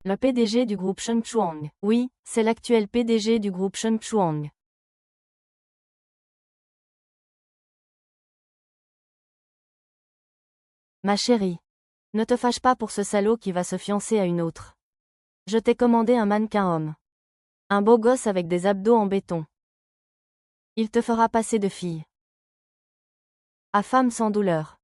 Le PDG du groupe Sheng Chuang. Oui, c'est l'actuel PDG du groupe Sheng Chuang. Ma chérie. Ne te fâche pas pour ce salaud qui va se fiancer à une autre. Je t'ai commandé un mannequin homme. Un beau gosse avec des abdos en béton. Il te fera passer de fille à femme sans douleur.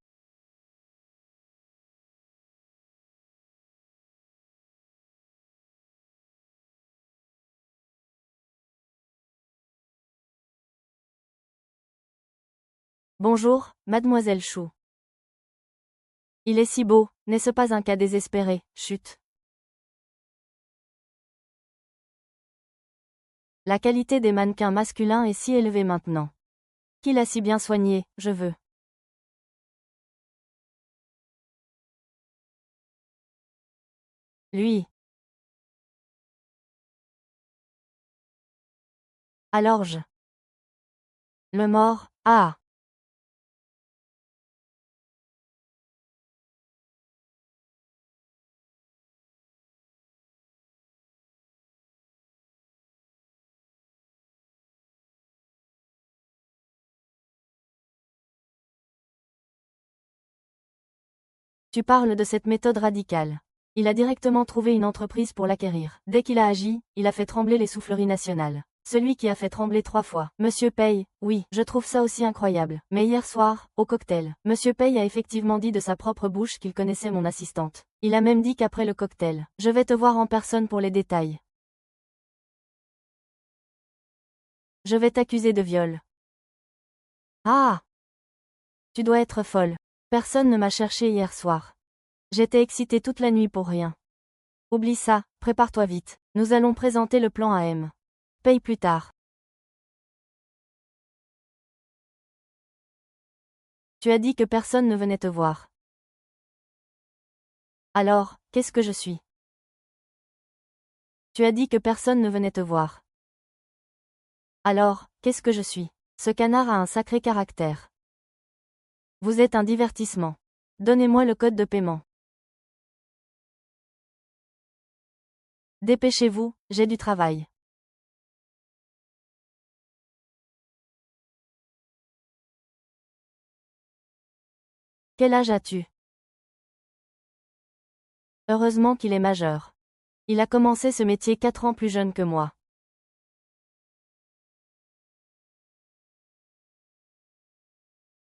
Bonjour, mademoiselle Chou. Il est si beau, n'est-ce pas un cas désespéré, chut. La qualité des mannequins masculins est si élevée maintenant. Qui l'a si bien soigné, je veux. Lui. Alors je. Le mort, ah. Tu parles de cette méthode radicale. Il a directement trouvé une entreprise pour l'acquérir. Dès qu'il a agi, il a fait trembler les souffleries nationales. Celui qui a fait trembler 3 fois. Monsieur Pei, oui, je trouve ça aussi incroyable. Mais hier soir, au cocktail, Monsieur Pei a effectivement dit de sa propre bouche qu'il connaissait mon assistante. Il a même dit qu'après le cocktail, je vais te voir en personne pour les détails. Je vais t'accuser de viol. Ah! Tu dois être folle. Personne ne m'a cherché hier soir. J'étais excitée toute la nuit pour rien. Oublie ça, prépare-toi vite. Nous allons présenter le plan à M. Paye plus tard. Tu as dit que personne ne venait te voir. Alors, qu'est-ce que je suis? Tu as dit que personne ne venait te voir. Alors, qu'est-ce que je suis? Ce canard a un sacré caractère. Vous êtes un divertissement. Donnez-moi le code de paiement. Dépêchez-vous, j'ai du travail. Quel âge as-tu? Heureusement qu'il est majeur. Il a commencé ce métier 4 ans plus jeune que moi.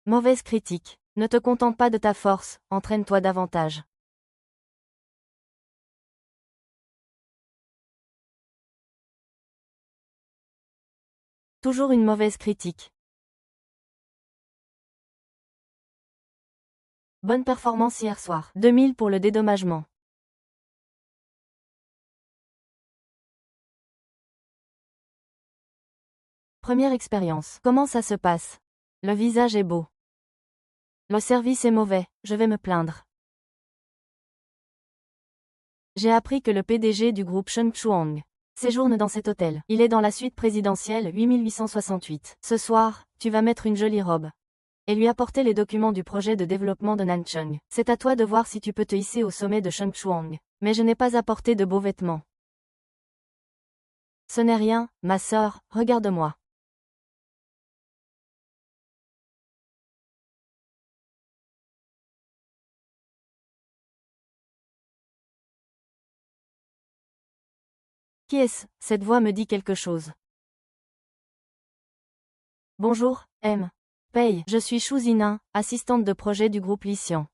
Mauvaise critique. Ne te contente pas de ta force, entraîne-toi davantage. Toujours une mauvaise critique. Bonne performance hier soir. 2000 pour le dédommagement. Première expérience. Comment ça se passe? Le visage est beau. Le service est mauvais, je vais me plaindre. J'ai appris que le PDG du groupe Sheng Chuang séjourne dans cet hôtel. Il est dans la suite présidentielle 8868. Ce soir, tu vas mettre une jolie robe. Et lui apporter les documents du projet de développement de Nancheng. C'est à toi de voir si tu peux te hisser au sommet de Sheng Chuang. Mais je n'ai pas apporté de beaux vêtements. Ce n'est rien, ma sœur, regarde-moi. Qui est-ce? Cette voix me dit quelque chose. Bonjour, M. Pei, je suis Shu Zina, assistante de projet du groupe Lycian.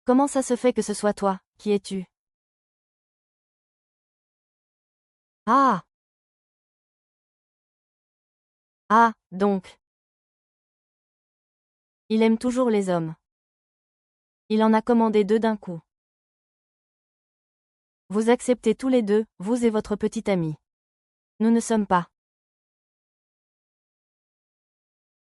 Comment ça se fait que ce soit toi? Qui es-tu? Ah! Ah, donc. Il aime toujours les hommes. Il en a commandé 2 d'un coup. Vous acceptez tous les deux, vous et votre petit ami. Nous ne sommes pas.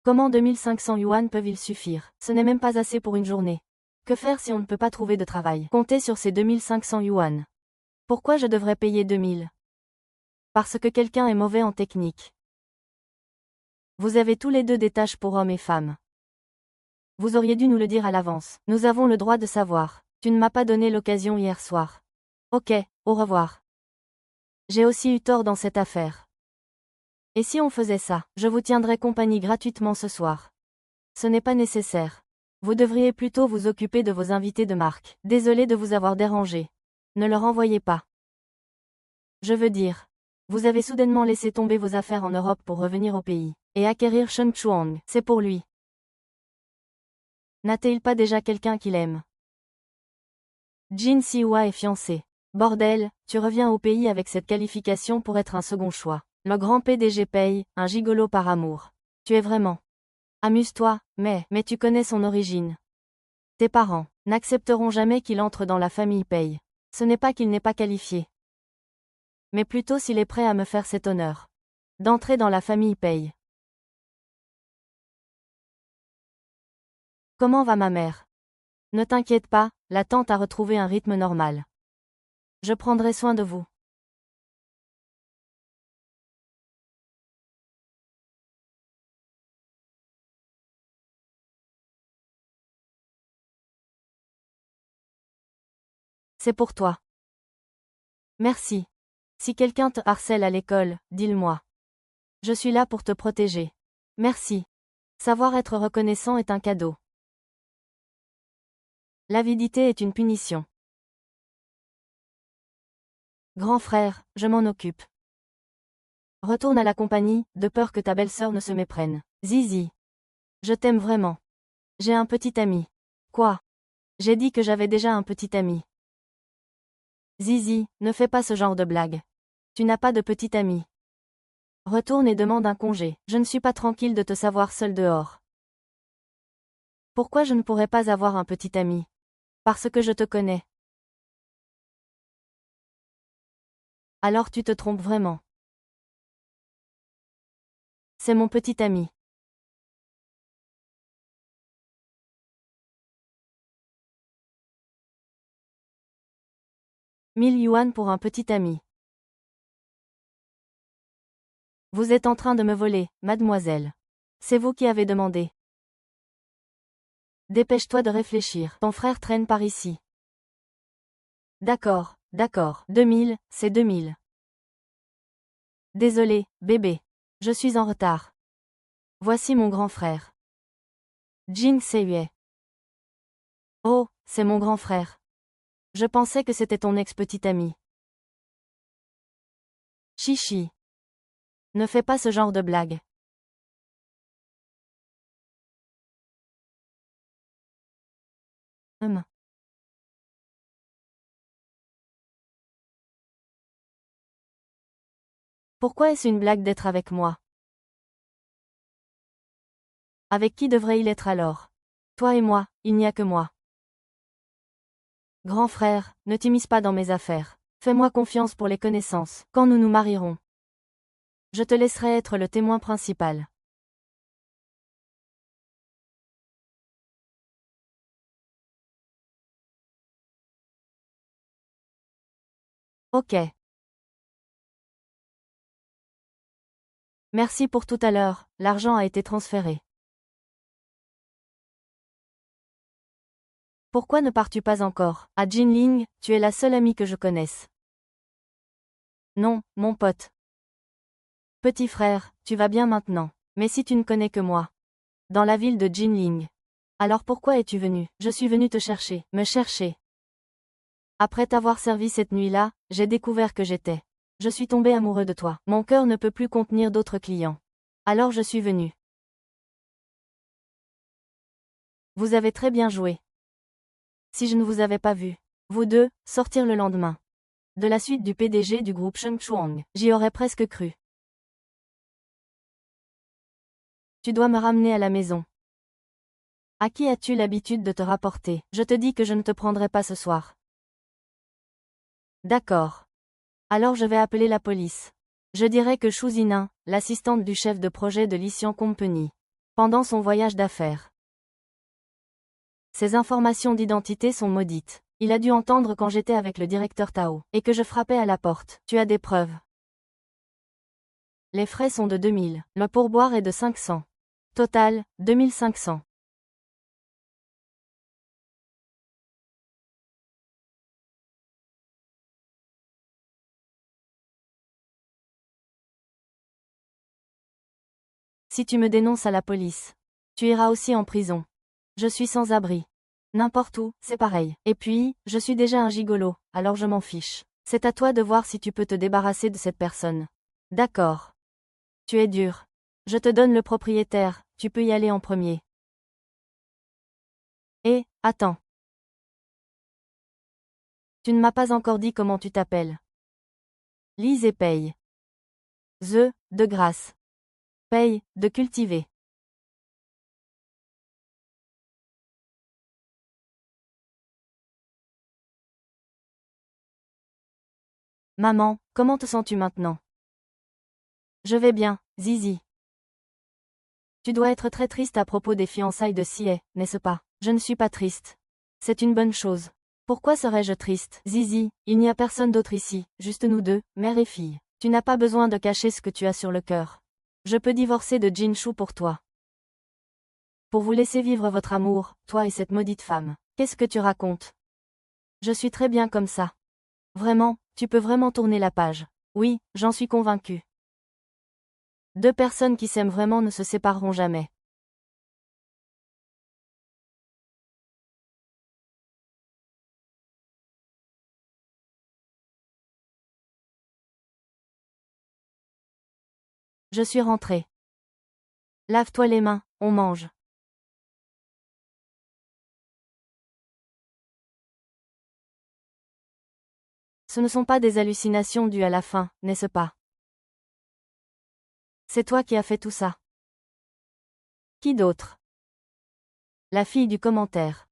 Comment 2500 yuan peuvent-ils suffire? Ce n'est même pas assez pour une journée. Que faire si on ne peut pas trouver de travail? Comptez sur ces 2500 yuan. Pourquoi je devrais payer 2000? Parce que quelqu'un est mauvais en technique. Vous avez tous les deux des tâches pour hommes et femmes. Vous auriez dû nous le dire à l'avance. Nous avons le droit de savoir. Tu ne m'as pas donné l'occasion hier soir. Ok, au revoir. J'ai aussi eu tort dans cette affaire. Et si on faisait ça, je vous tiendrais compagnie gratuitement ce soir. Ce n'est pas nécessaire. Vous devriez plutôt vous occuper de vos invités de marque. Désolé de vous avoir dérangé. Ne le renvoyez pas. Je veux dire, vous avez soudainement laissé tomber vos affaires en Europe pour revenir au pays et acquérir Shen Chuang. C'est pour lui. N'a-t-il pas déjà quelqu'un qu'il aime? Jin Siwa est fiancé. Bordel, tu reviens au pays avec cette qualification pour être un second choix. Le grand PDG paye, un gigolo par amour. Tu es vraiment. Amuse-toi, mais tu connais son origine. Tes parents n'accepteront jamais qu'il entre dans la famille paye. Ce n'est pas qu'il n'est pas qualifié. Mais plutôt s'il est prêt à me faire cet honneur. D'entrer dans la famille paye. Comment va ma mère? Ne t'inquiète pas, la tante a retrouvé un rythme normal. Je prendrai soin de vous. C'est pour toi. Merci. Si quelqu'un te harcèle à l'école, dis-le-moi. Je suis là pour te protéger. Merci. Savoir être reconnaissant est un cadeau. L'avidité est une punition. Grand frère, je m'en occupe. Retourne à la compagnie, de peur que ta belle-sœur ne se méprenne. Zizi. Je t'aime vraiment. J'ai un petit ami. Quoi? J'ai dit que j'avais déjà un petit ami. Zizi, ne fais pas ce genre de blague. Tu n'as pas de petit ami. Retourne et demande un congé. Je ne suis pas tranquille de te savoir seul dehors. Pourquoi je ne pourrais pas avoir un petit ami? Parce que je te connais. Alors tu te trompes vraiment. C'est mon petit ami. Mille yuan pour un petit ami. Vous êtes en train de me voler, mademoiselle. C'est vous qui avez demandé. Dépêche-toi de réfléchir. Ton frère traîne par ici. D'accord, 2000, c'est 2000. Désolé, bébé. Je suis en retard. Voici mon grand frère. Jing Seiyue. Oh, c'est mon grand frère. Je pensais que c'était ton ex-petit ami. Chichi. Ne fais pas ce genre de blague. Pourquoi est-ce une blague d'être avec moi? Avec qui devrait-il être alors? Toi et moi, il n'y a que moi. Grand frère, ne t'immisce pas dans mes affaires. Fais-moi confiance pour les connaissances. Quand nous nous marierons, je te laisserai être le témoin principal. Ok. Merci pour tout à l'heure, l'argent a été transféré. Pourquoi ne pars-tu pas encore? À Jinling, tu es la seule amie que je connaisse. Non, mon pote. Petit frère, tu vas bien maintenant. Mais si tu ne connais que moi. Dans la ville de Jinling. Alors pourquoi es-tu venu? Je suis venu te chercher. Me chercher. Après t'avoir servi cette nuit-là, j'ai découvert que j'étais. Je suis tombé amoureux de toi. Mon cœur ne peut plus contenir d'autres clients. Alors je suis venu. Vous avez très bien joué. Si je ne vous avais pas vu, vous deux, sortir le lendemain de la suite du PDG du groupe Shen Chuang, j'y aurais presque cru. Tu dois me ramener à la maison. À qui as-tu l'habitude de te rapporter? Je te dis que je ne te prendrai pas ce soir. D'accord. Alors je vais appeler la police. Je dirai que Xu Zining, l'assistante du chef de projet de Lixian Company, pendant son voyage d'affaires. Ces informations d'identité sont maudites. Il a dû entendre quand j'étais avec le directeur Tao, et que je frappais à la porte. Tu as des preuves? Les frais sont de 2000. Le pourboire est de 500. Total, 2500. Si tu me dénonces à la police, tu iras aussi en prison. Je suis sans abri. N'importe où, c'est pareil. Et puis, je suis déjà un gigolo, alors je m'en fiche. C'est à toi de voir si tu peux te débarrasser de cette personne. D'accord. Tu es dur. Je te donne le propriétaire, tu peux y aller en premier. Attends. Tu ne m'as pas encore dit comment tu t'appelles. Lise et paye. De grâce. Paye, de cultiver. Maman, comment te sens-tu maintenant? Je vais bien, Zizi. Tu dois être très triste à propos des fiançailles de Sieh, n'est-ce pas? Je ne suis pas triste. C'est une bonne chose. Pourquoi serais-je triste? Zizi, il n'y a personne d'autre ici, juste nous deux, mère et fille. Tu n'as pas besoin de cacher ce que tu as sur le cœur. Je peux divorcer de Jinshu pour toi. Pour vous laisser vivre votre amour, toi et cette maudite femme. Qu'est-ce que tu racontes? Je suis très bien comme ça. Vraiment, tu peux vraiment tourner la page. Oui, j'en suis convaincue. Deux personnes qui s'aiment vraiment ne se sépareront jamais. Je suis rentrée. Lave-toi les mains, on mange. Ce ne sont pas des hallucinations dues à la faim, n'est-ce pas? C'est toi qui as fait tout ça. Qui d'autre? La fille du commentaire.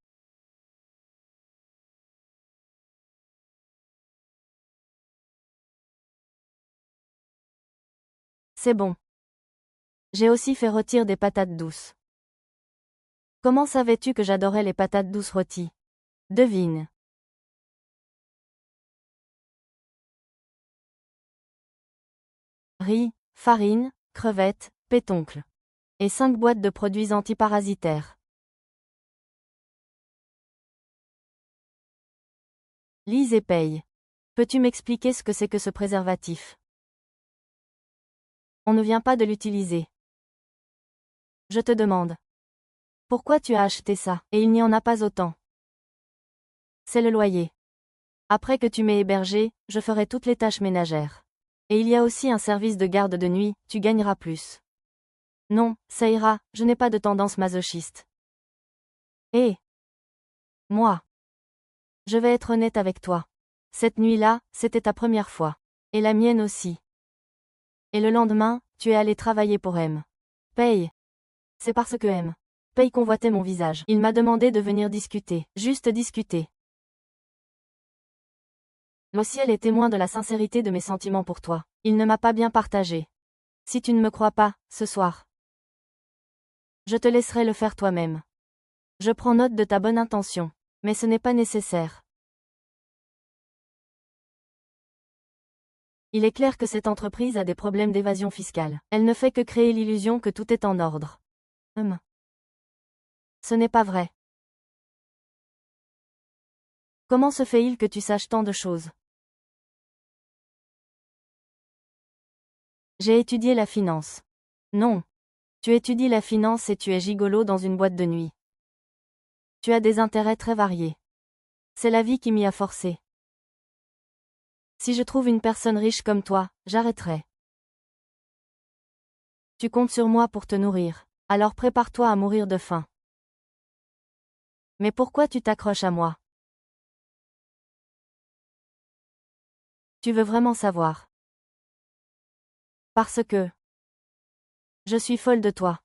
C'est bon. J'ai aussi fait rôtir des patates douces. Comment savais-tu que j'adorais les patates douces rôties? Devine. Riz, farine, crevettes, pétoncle. Et 5 boîtes de produits antiparasitaires. Lise et paye. Peux-tu m'expliquer ce que c'est que ce préservatif? On ne vient pas de l'utiliser. Je te demande. Pourquoi tu as acheté ça? Et il n'y en a pas autant. C'est le loyer. Après que tu m'aies hébergé, je ferai toutes les tâches ménagères. Et il y a aussi un service de garde de nuit, tu gagneras plus. Non, ça ira, je n'ai pas de tendance masochiste. Et moi. Je vais être honnête avec toi. Cette nuit-là, c'était ta première fois. Et la mienne aussi. Et le lendemain, tu es allé travailler pour M. Paye. C'est parce que M. Paye convoitait mon visage. Il m'a demandé de venir discuter. Juste discuter. Le ciel est témoin de la sincérité de mes sentiments pour toi. Il ne m'a pas bien partagé. Si tu ne me crois pas, ce soir, je te laisserai le faire toi-même. Je prends note de ta bonne intention. Mais ce n'est pas nécessaire. Il est clair que cette entreprise a des problèmes d'évasion fiscale. Elle ne fait que créer l'illusion que tout est en ordre. Ce n'est pas vrai. Comment se fait-il que tu saches tant de choses? J'ai étudié la finance. Non. Tu étudies la finance et tu es gigolo dans une boîte de nuit. Tu as des intérêts très variés. C'est la vie qui m'y a forcé. Si je trouve une personne riche comme toi, j'arrêterai. Tu comptes sur moi pour te nourrir. Alors prépare-toi à mourir de faim. Mais pourquoi tu t'accroches à moi? Tu veux vraiment savoir? Parce que je suis folle de toi.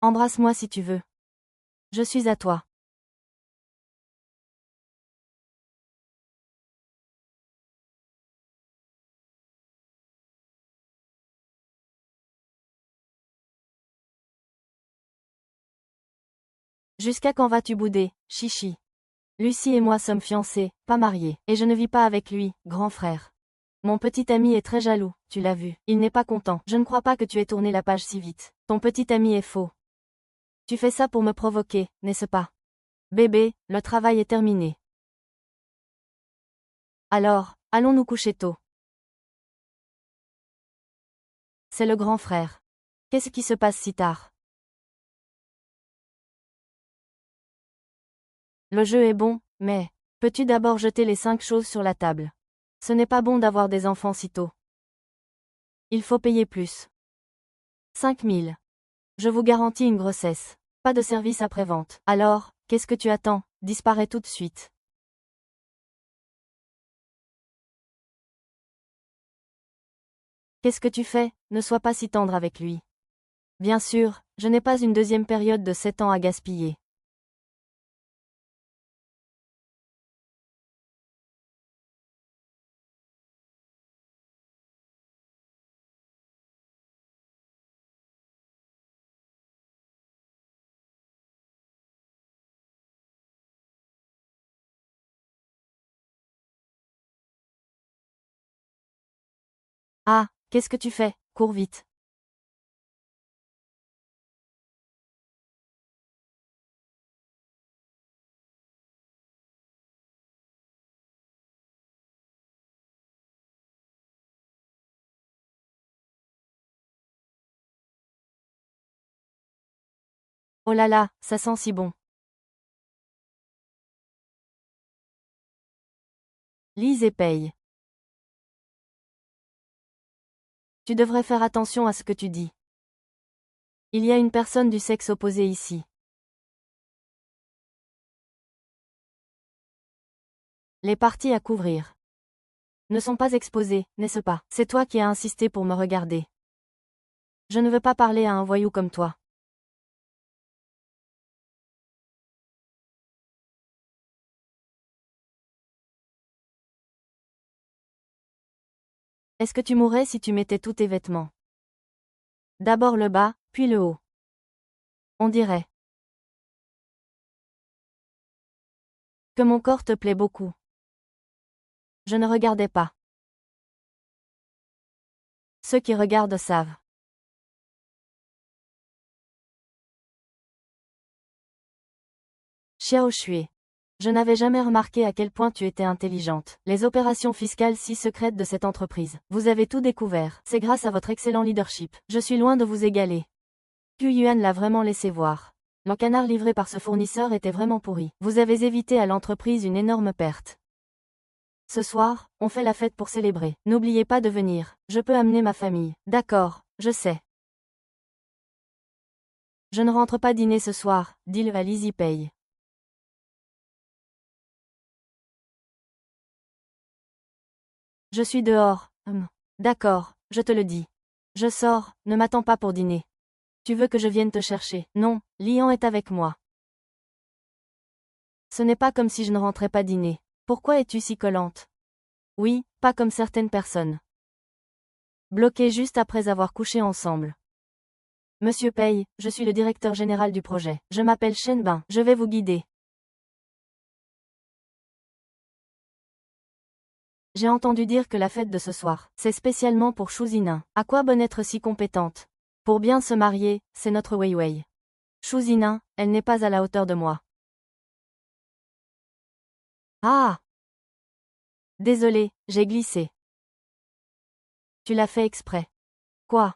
Embrasse-moi si tu veux. Je suis à toi. Jusqu'à quand vas-tu bouder, chichi? Lucie et moi sommes fiancés, pas mariés, et je ne vis pas avec lui, grand frère. Mon petit ami est très jaloux, tu l'as vu. Il n'est pas content. Je ne crois pas que tu aies tourné la page si vite. Ton petit ami est faux. Tu fais ça pour me provoquer, n'est-ce pas? Bébé, le travail est terminé. Alors, allons nous coucher tôt. c'est le grand frère. Qu'est-ce qui se passe si tard? Le jeu est bon, mais peux-tu d'abord jeter les 5 choses sur la table? Ce n'est pas bon d'avoir des enfants si tôt. Il faut payer plus. 5 000. Je vous garantis une grossesse. Pas de service après-vente. Alors, qu'est-ce que tu attends? Disparais tout de suite. Qu'est-ce que tu fais? Ne sois pas si tendre avec lui. Bien sûr, je n'ai pas une deuxième période de 7 ans à gaspiller. Ah, qu'est-ce que tu fais? Cours vite. Oh là là, ça sent si bon. Lise et paye. Tu devrais faire attention à ce que tu dis. Il y a une personne du sexe opposé ici. Les parties à couvrir ne sont pas exposées, n'est-ce pas? C'est toi qui as insisté pour me regarder. Je ne veux pas parler à un voyou comme toi. Est-ce que tu mourrais si tu mettais tous tes vêtements? D'abord le bas, puis le haut. On dirait que mon corps te plaît beaucoup. Je ne regardais pas. Ceux qui regardent savent. Xiao Shui. Je n'avais jamais remarqué à quel point tu étais intelligente. Les opérations fiscales si secrètes de cette entreprise. Vous avez tout découvert. C'est grâce à votre excellent leadership. Je suis loin de vous égaler. Pu Yuan l'a vraiment laissé voir. Le canard livré par ce fournisseur était vraiment pourri. Vous avez évité à l'entreprise une énorme perte. Ce soir, on fait la fête pour célébrer. N'oubliez pas de venir. Je peux amener ma famille. D'accord, je sais. Je ne rentre pas dîner ce soir, dit-le à Lizzie Pei. Je suis dehors. D'accord, je te le dis. Je sors, ne m'attends pas pour dîner. Tu veux que je vienne te chercher? Non, Lian est avec moi. Ce n'est pas comme si je ne rentrais pas dîner. Pourquoi es-tu si collante? Oui, pas comme certaines personnes. Bloquées juste après avoir couché ensemble. Monsieur Pei, je suis le directeur général du projet. Je m'appelle Shen Bin. Je vais vous guider. J'ai entendu dire que la fête de ce soir, c'est spécialement pour Shu Zinin. À quoi bon être si compétente? Pour bien se marier, c'est notre Wei Wei. Shu Zinin, elle n'est pas à la hauteur de moi. Ah! Désolé, j'ai glissé. Tu l'as fait exprès. Quoi?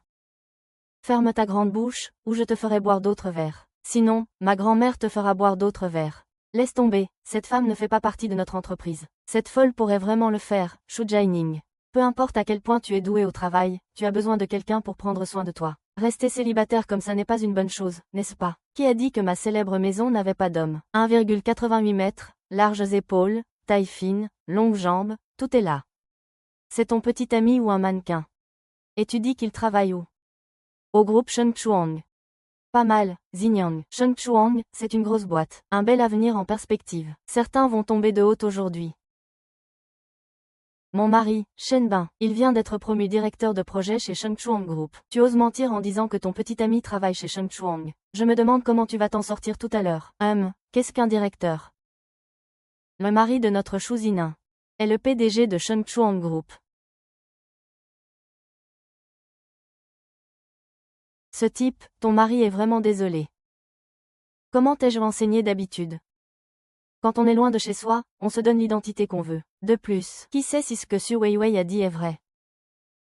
Ferme ta grande bouche, ou je te ferai boire d'autres verres. Sinon, ma grand-mère te fera boire d'autres verres. Laisse tomber, cette femme ne fait pas partie de notre entreprise. Cette folle pourrait vraiment le faire, Shu Jianing. Peu importe à quel point tu es doué au travail, tu as besoin de quelqu'un pour prendre soin de toi. Rester célibataire comme ça n'est pas une bonne chose, n'est-ce pas? Qui a dit que ma célèbre maison n'avait pas d'homme? 1,88 mètres, larges épaules, taille fine, longues jambes, tout est là. C'est ton petit ami ou un mannequin? Et tu dis qu'il travaille où? Au groupe Shengchuang. Pas mal, Xinjiang. Shengchuang, c'est une grosse boîte. Un bel avenir en perspective. Certains vont tomber de haut aujourd'hui. Mon mari, Shen Bin, il vient d'être promu directeur de projet chez Shengchuang Group. Tu oses mentir en disant que ton petit ami travaille chez Shengchuang. Je me demande comment tu vas t'en sortir tout à l'heure. Qu'est-ce qu'un directeur? Le mari de notre Shu Zinin est le PDG de Shengchuang Group. Ce type, ton mari est vraiment désolé. Comment t'ai-je enseigné d'habitude? Quand on est loin de chez soi, on se donne l'identité qu'on veut. De plus, qui sait si ce que Xu Weiwei a dit est vrai?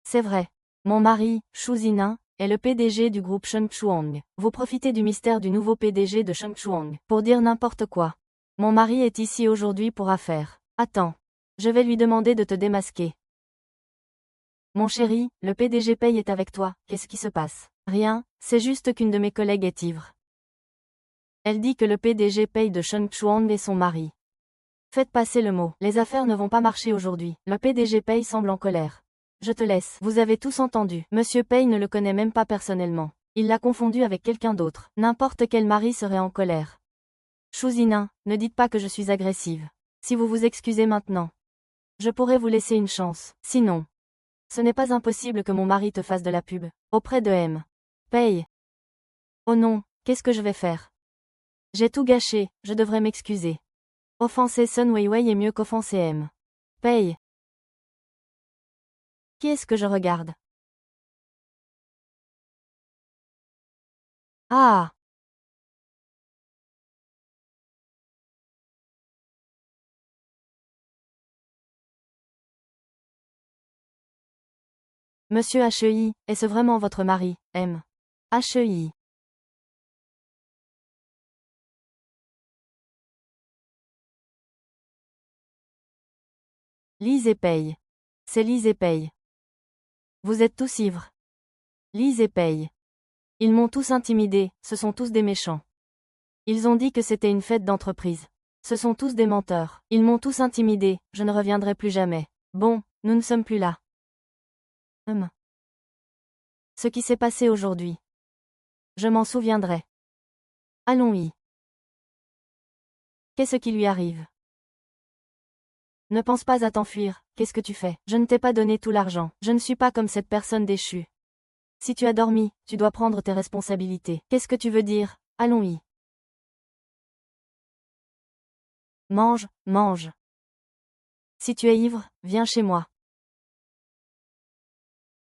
C'est vrai. Mon mari, Xu Zining, est le PDG du groupe Shengchuang. Vous profitez du mystère du nouveau PDG de Shengchuang pour dire n'importe quoi. Mon mari est ici aujourd'hui pour affaires. Attends. Je vais lui demander de te démasquer. Mon chéri, le PDG Pei est avec toi, qu'est-ce qui se passe? Rien, c'est juste qu'une de mes collègues est ivre. Elle dit que le PDG Pei de Shengchuang est son mari. Faites passer le mot, les affaires ne vont pas marcher aujourd'hui, le PDG Pei semble en colère. Je te laisse, vous avez tous entendu, Monsieur Pei ne le connaît même pas personnellement. Il l'a confondu avec quelqu'un d'autre, n'importe quel mari serait en colère. Xu Zining, ne dites pas que je suis agressive. Si vous vous excusez maintenant, je pourrais vous laisser une chance, sinon. Ce n'est pas impossible que mon mari te fasse de la pub, auprès de M. Pei. Oh non, qu'est-ce que je vais faire? J'ai tout gâché, je devrais m'excuser. Offenser Sun Weiwei est mieux qu'offenser M. Pei. Qui est-ce que je regarde? Ah! Monsieur HEI, est-ce vraiment votre mari, M. HEI? Lise et Pei. C'est Lise et Pei. Vous êtes tous ivres. Lise et Pei. Ils m'ont tous intimidé, ce sont tous des méchants. Ils ont dit que c'était une fête d'entreprise. Ce sont tous des menteurs. Ils m'ont tous intimidé, je ne reviendrai plus jamais. Bon, nous ne sommes plus là. Ce qui s'est passé aujourd'hui. Je m'en souviendrai. Allons-y. Qu'est-ce qui lui arrive? Ne pense pas à t'enfuir, qu'est-ce que tu fais? Je ne t'ai pas donné tout l'argent, je ne suis pas comme cette personne déchue. Si tu as dormi, tu dois prendre tes responsabilités. Qu'est-ce que tu veux dire? Allons-y. Mange, mange. Si tu es ivre, viens chez moi.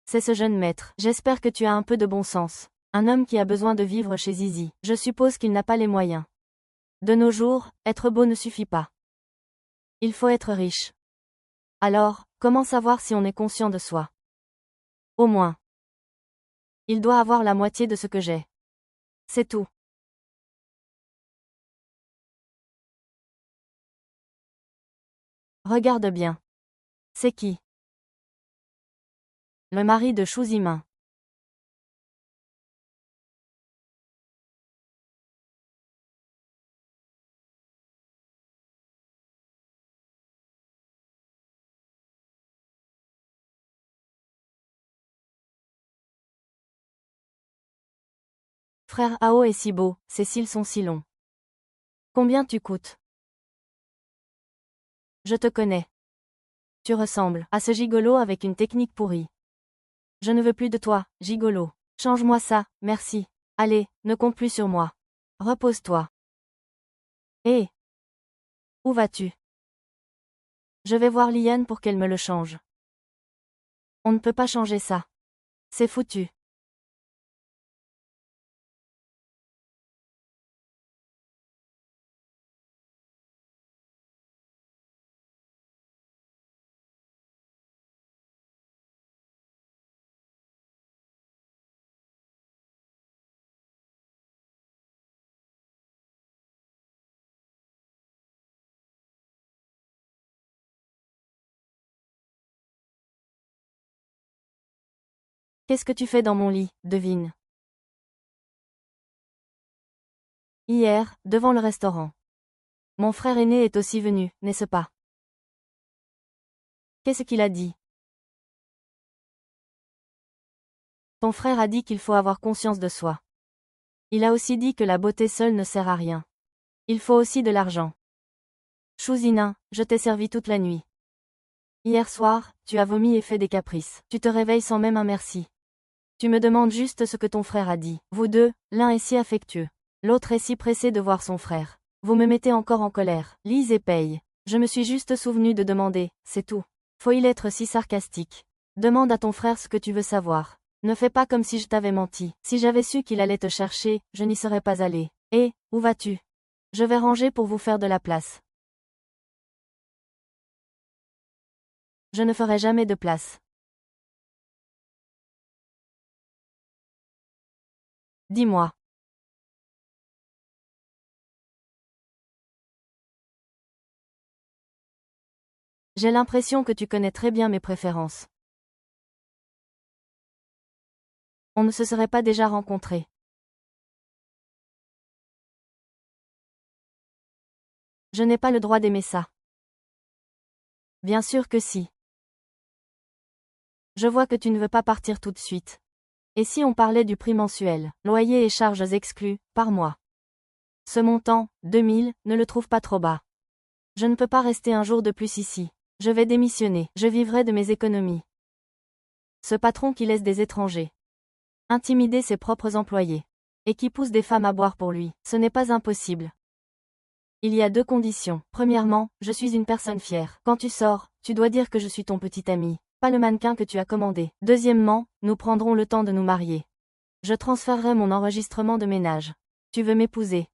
C'est ce jeune maître. J'espère que tu as un peu de bon sens. Un homme qui a besoin de vivre chez Zizi. Je suppose qu'il n'a pas les moyens. De nos jours, être beau ne suffit pas. Il faut être riche. Alors, comment savoir si on est conscient de soi? Au moins. Il doit avoir la moitié de ce que j'ai. C'est tout. Regarde bien. C'est qui? Le mari de Xu Zining. Frère Ao est si beau, ses cils sont si longs. Combien tu coûtes? Je te connais. Tu ressembles à ce gigolo avec une technique pourrie. Je ne veux plus de toi, gigolo. Change-moi ça, merci. Allez, ne compte plus sur moi. Repose-toi. Hé! Où vas-tu? Je vais voir Liane pour qu'elle me le change. On ne peut pas changer ça. C'est foutu. Qu'est-ce que tu fais dans mon lit, devine? Hier, devant le restaurant. Mon frère aîné est aussi venu, n'est-ce pas? Qu'est-ce qu'il a dit? Ton frère a dit qu'il faut avoir conscience de soi. Il a aussi dit que la beauté seule ne sert à rien. Il faut aussi de l'argent. Xu Zining, je t'ai servi toute la nuit. Hier soir, tu as vomi et fait des caprices. Tu te réveilles sans même un merci. Tu me demandes juste ce que ton frère a dit. Vous deux, l'un est si affectueux. L'autre est si pressé de voir son frère. Vous me mettez encore en colère. Lise et Pei. Je me suis juste souvenu de demander, c'est tout. Faut-il être si sarcastique? Demande à ton frère ce que tu veux savoir. Ne fais pas comme si je t'avais menti. Si j'avais su qu'il allait te chercher, je n'y serais pas allé. Eh, où vas-tu? Je vais ranger pour vous faire de la place. Je ne ferai jamais de place. Dis-moi. J'ai l'impression que tu connais très bien mes préférences. On ne se serait pas déjà rencontrés. Je n'ai pas le droit d'aimer ça. Bien sûr que si. Je vois que tu ne veux pas partir tout de suite. Et si on parlait du prix mensuel, loyer et charges exclus, par mois? Ce montant, 2000, ne le trouve pas trop bas. Je ne peux pas rester un jour de plus ici. Je vais démissionner. Je vivrai de mes économies. Ce patron qui laisse des étrangers intimider ses propres employés. Et qui pousse des femmes à boire pour lui, ce n'est pas impossible. Il y a 2 conditions. Premièrement, je suis une personne fière. Quand tu sors, tu dois dire que je suis ton petit ami, pas le mannequin que tu as commandé. Deuxièmement, nous prendrons le temps de nous marier. Je transférerai mon enregistrement de ménage. Tu veux m'épouser?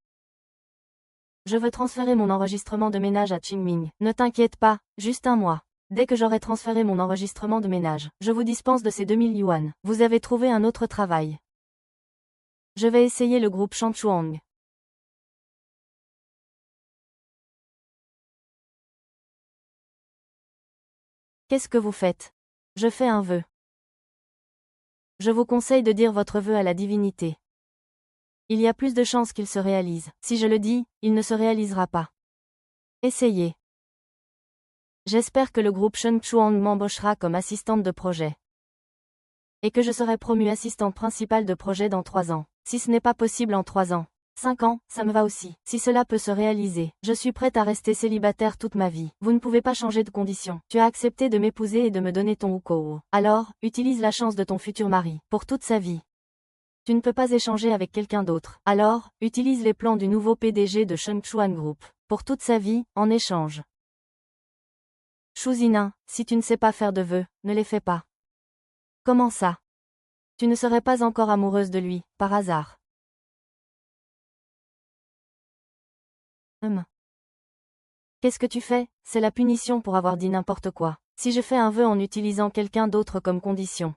Je veux transférer mon enregistrement de ménage à Qingming. Ne t'inquiète pas, juste un mois. Dès que j'aurai transféré mon enregistrement de ménage, je vous dispense de ces 2000 yuan. Vous avez trouvé un autre travail. Je vais essayer le groupe Shangchuang. Qu'est-ce que vous faites? Je fais un vœu. Je vous conseille de dire votre vœu à la divinité. Il y a plus de chances qu'il se réalise. Si je le dis, il ne se réalisera pas. Essayez. J'espère que le groupe Shangchuang m'embauchera comme assistante de projet. Et que je serai promue assistante principale de projet dans 3 ans. Si ce n'est pas possible en 3 ans, 5 ans, ça me va aussi. Si cela peut se réaliser, je suis prête à rester célibataire toute ma vie. Vous ne pouvez pas changer de condition. Tu as accepté de m'épouser et de me donner ton hukou. Alors, utilise la chance de ton futur mari, pour toute sa vie. Tu ne peux pas échanger avec quelqu'un d'autre. Alors, utilise les plans du nouveau PDG de Shangchuan Group, pour toute sa vie, en échange. Shu Zining, si tu ne sais pas faire de vœux, ne les fais pas. Comment ça? Tu ne serais pas encore amoureuse de lui, par hasard. Qu'est-ce que tu fais? C'est la punition pour avoir dit n'importe quoi. Si je fais un vœu en utilisant quelqu'un d'autre comme condition,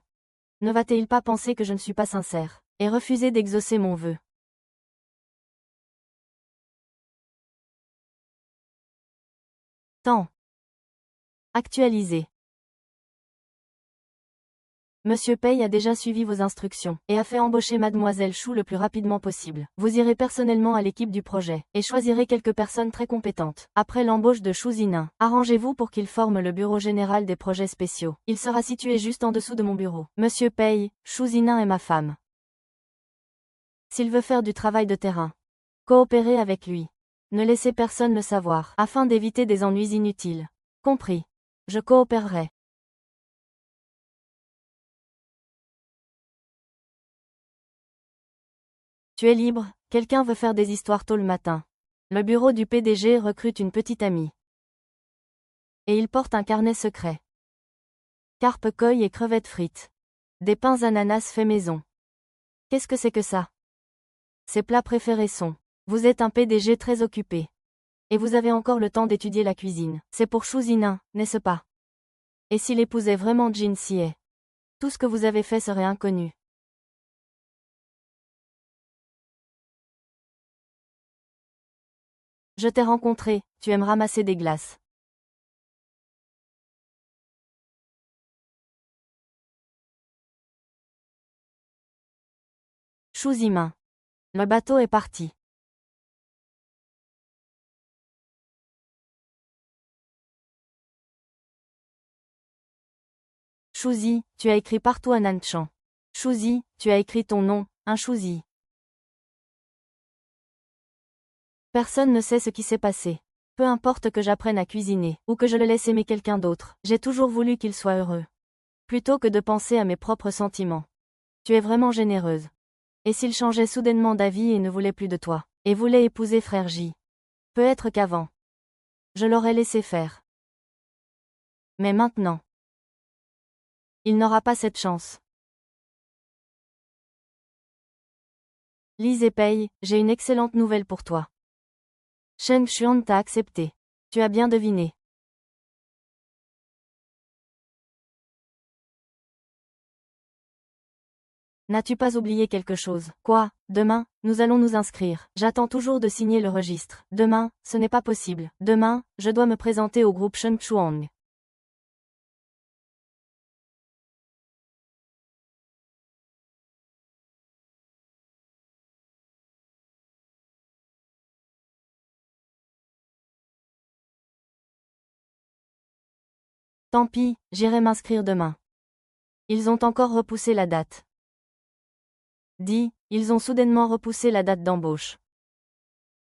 ne va-t-il pas penser que je ne suis pas sincère, et refuser d'exaucer mon vœu? Temps. Actualisé. Monsieur Pei a déjà suivi vos instructions, et a fait embaucher Mademoiselle Chou le plus rapidement possible. Vous irez personnellement à l'équipe du projet, et choisirez quelques personnes très compétentes. Après l'embauche de Shu Zining, arrangez-vous pour qu'il forme le bureau général des projets spéciaux. Il sera situé juste en dessous de mon bureau. Monsieur Pei, Shu Zining est ma femme. S'il veut faire du travail de terrain, coopérez avec lui. Ne laissez personne le savoir, afin d'éviter des ennuis inutiles. Compris. Je coopérerai. Tu es libre, quelqu'un veut faire des histoires tôt le matin. Le bureau du PDG recrute une petite amie. Et il porte un carnet secret. Carpe koi et crevettes frites. Des pains ananas faits maison. Qu'est-ce que c'est que ça? Ses plats préférés sont. Vous êtes un PDG très occupé. Et vous avez encore le temps d'étudier la cuisine. C'est pour Shu Zining, n'est-ce pas? Et s'il épousait vraiment Jin Xie? Tout ce que vous avez fait serait inconnu. Je t'ai rencontré, tu aimes ramasser des glaces. Shu Zining. Le bateau est parti. Shuzi, tu as écrit partout un Nanchan. Shuzi, tu as écrit ton nom, un Shuzi. Personne ne sait ce qui s'est passé. Peu importe que j'apprenne à cuisiner, ou que je le laisse aimer quelqu'un d'autre, j'ai toujours voulu qu'il soit heureux. Plutôt que de penser à mes propres sentiments. Tu es vraiment généreuse. Et s'il changeait soudainement d'avis et ne voulait plus de toi, et voulait épouser frère J? Peut-être qu'avant, je l'aurais laissé faire. Mais maintenant, il n'aura pas cette chance. Lise et paye, j'ai une excellente nouvelle pour toi. Shen Xuan t'a accepté. Tu as bien deviné. N'as-tu pas oublié quelque chose? Quoi? Demain, nous allons nous inscrire. J'attends toujours de signer le registre. Demain, ce n'est pas possible. Demain, je dois me présenter au groupe Shengchuang. Tant pis, j'irai m'inscrire demain. Ils ont encore repoussé la date. Dis, ils ont soudainement repoussé la date d'embauche.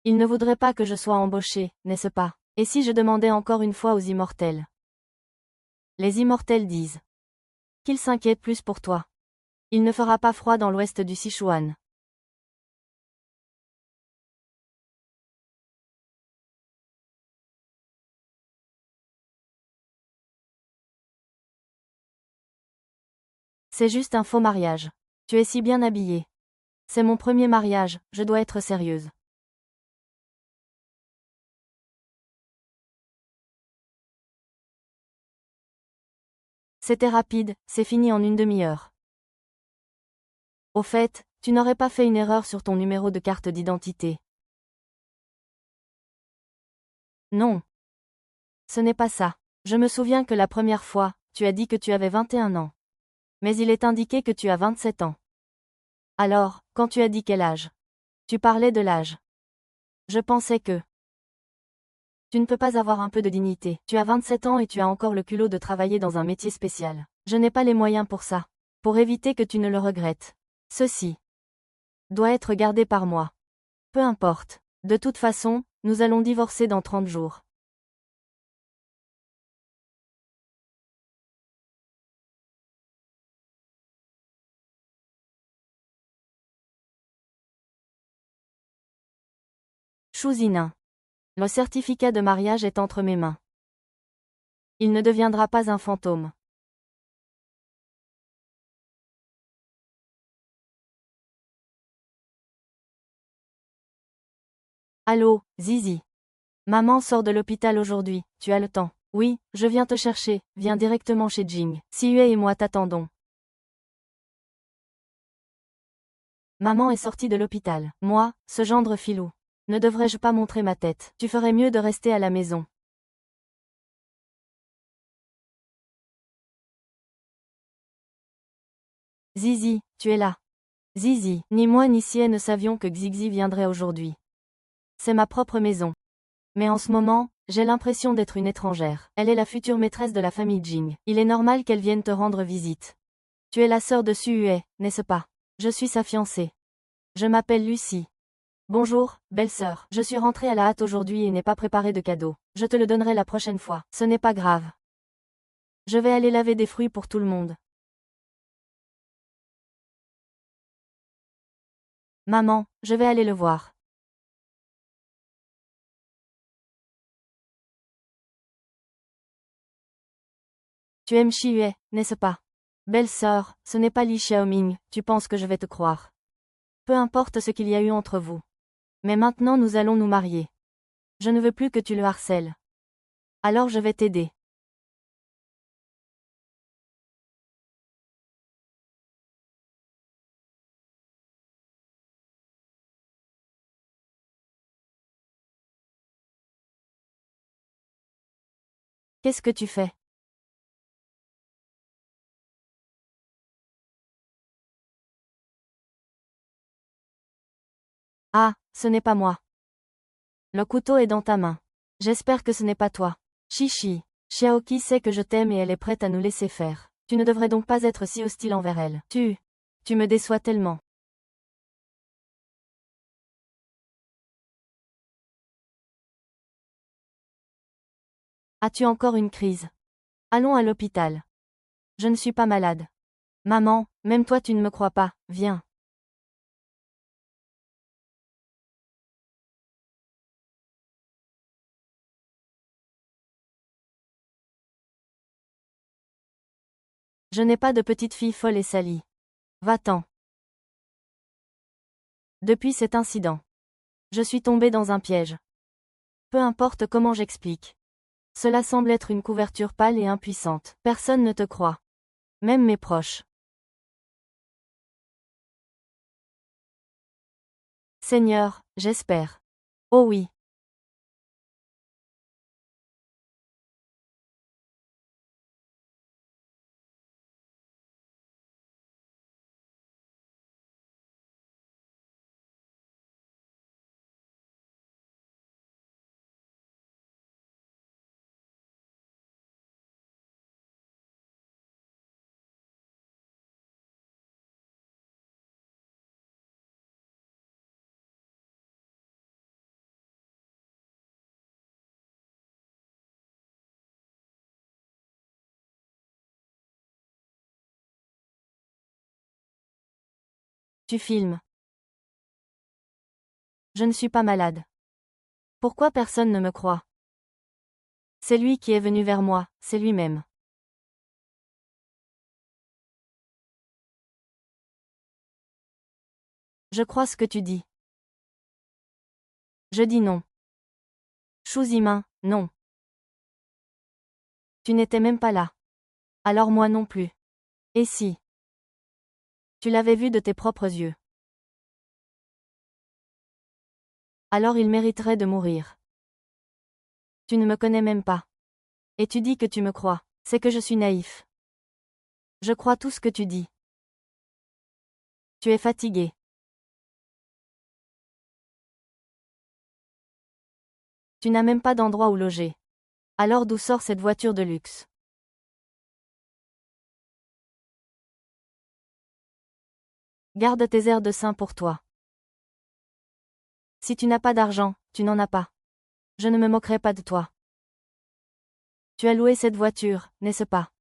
Ils ne voudraient pas que je sois embauché, n'est-ce pas? Et si je demandais encore une fois aux immortels? Les immortels disent qu'ils s'inquiètent plus pour toi. Il ne fera pas froid dans l'ouest du Sichuan. C'est juste un faux mariage. Tu es si bien habillée. C'est mon premier mariage, je dois être sérieuse. C'était rapide, c'est fini en une demi-heure. Au fait, tu n'aurais pas fait une erreur sur ton numéro de carte d'identité. Non. Ce n'est pas ça. Je me souviens que la première fois, tu as dit que tu avais 21 ans. Mais il est indiqué que tu as 27 ans. Alors, quand tu as dit quel âge? Tu parlais de l'âge. Je pensais que tu ne peux pas avoir un peu de dignité. Tu as 27 ans et tu as encore le culot de travailler dans un métier spécial. Je n'ai pas les moyens pour ça. Pour éviter que tu ne le regrettes. Ceci doit être gardé par moi. Peu importe. De toute façon, nous allons divorcer dans 30 jours. Chouzinin. Le certificat de mariage est entre mes mains. Il ne deviendra pas un fantôme. Allô, Zizi. Maman sort de l'hôpital aujourd'hui, tu as le temps. Oui, je viens te chercher, viens directement chez Jing. Siyue et moi t'attendons. Maman est sortie de l'hôpital. Moi, ce gendre filou. Ne devrais-je pas montrer ma tête? Tu ferais mieux de rester à la maison. Zizi, tu es là. Zizi, ni moi ni Sie ne savions que Xixi viendrait aujourd'hui. C'est ma propre maison. Mais en ce moment, j'ai l'impression d'être une étrangère. Elle est la future maîtresse de la famille Jing. Il est normal qu'elle vienne te rendre visite. Tu es la sœur de Sue, n'est-ce pas? Je suis sa fiancée. Je m'appelle Lucie. Bonjour, belle-sœur. Je suis rentrée à la hâte aujourd'hui et n'ai pas préparé de cadeau. Je te le donnerai la prochaine fois. Ce n'est pas grave. Je vais aller laver des fruits pour tout le monde. Maman, je vais aller le voir. Tu aimes Sue, n'est-ce pas? Belle-sœur, ce n'est pas Li Xiaoming, tu penses que je vais te croire. Peu importe ce qu'il y a eu entre vous. Mais maintenant nous allons nous marier. Je ne veux plus que tu le harcèles. Alors je vais t'aider. Qu'est-ce que tu fais? Ah, ce n'est pas moi. Le couteau est dans ta main. J'espère que ce n'est pas toi. Chichi. Xiaoqi sait que je t'aime et elle est prête à nous laisser faire. Tu ne devrais donc pas être si hostile envers elle. Tu me déçois tellement. As-tu encore une crise? Allons à l'hôpital. Je ne suis pas malade. Maman, même toi tu ne me crois pas, viens. Je n'ai pas de petite fille folle et salie. Va-t'en. Depuis cet incident, je suis tombée dans un piège. Peu importe comment j'explique. Cela semble être une couverture pâle et impuissante. Personne ne te croit. Même mes proches. Seigneur, j'espère. Oh oui. Tu filmes. Je ne suis pas malade. Pourquoi personne ne me croit? C'est lui qui est venu vers moi, c'est lui-même. Je crois ce que tu dis. Je dis non. Chouzimin, non. Tu n'étais même pas là. Alors moi non plus. Et si? Tu l'avais vu de tes propres yeux. Alors il mériterait de mourir. Tu ne me connais même pas. Et tu dis que tu me crois. C'est que je suis naïf. Je crois tout ce que tu dis. Tu es fatigué. Tu n'as même pas d'endroit où loger. Alors d'où sort cette voiture de luxe? Garde tes airs de saint pour toi. Si tu n'as pas d'argent, tu n'en as pas. Je ne me moquerai pas de toi. Tu as loué cette voiture, n'est-ce pas?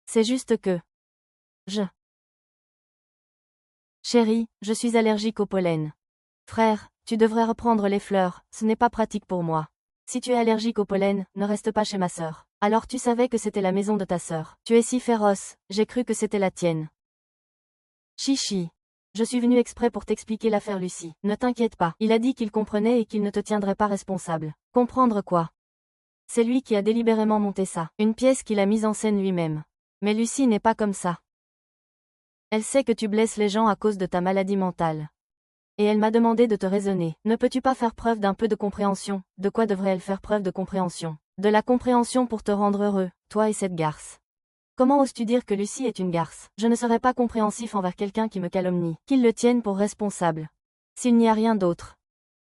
C'est juste que... Je... Chérie, je suis allergique au pollen. Frère, tu devrais reprendre les fleurs, ce n'est pas pratique pour moi. Si tu es allergique au pollen, ne reste pas chez ma sœur. Alors tu savais que c'était la maison de ta sœur. Tu es si féroce, j'ai cru que c'était la tienne. Chichi. Je suis venu exprès pour t'expliquer l'affaire Lucie. Ne t'inquiète pas, il a dit qu'il comprenait et qu'il ne te tiendrait pas responsable. Comprendre quoi? C'est lui qui a délibérément monté ça. Une pièce qu'il a mise en scène lui-même. Mais Lucie n'est pas comme ça. Elle sait que tu blesses les gens à cause de ta maladie mentale. Et elle m'a demandé de te raisonner. Ne peux-tu pas faire preuve d'un peu de compréhension? De quoi devrait-elle faire preuve de compréhension? De la compréhension pour te rendre heureux, toi et cette garce. Comment oses-tu dire que Lucie est une garce? Je ne serais pas compréhensif envers quelqu'un qui me calomnie. Qu'il le tienne pour responsable. S'il n'y a rien d'autre.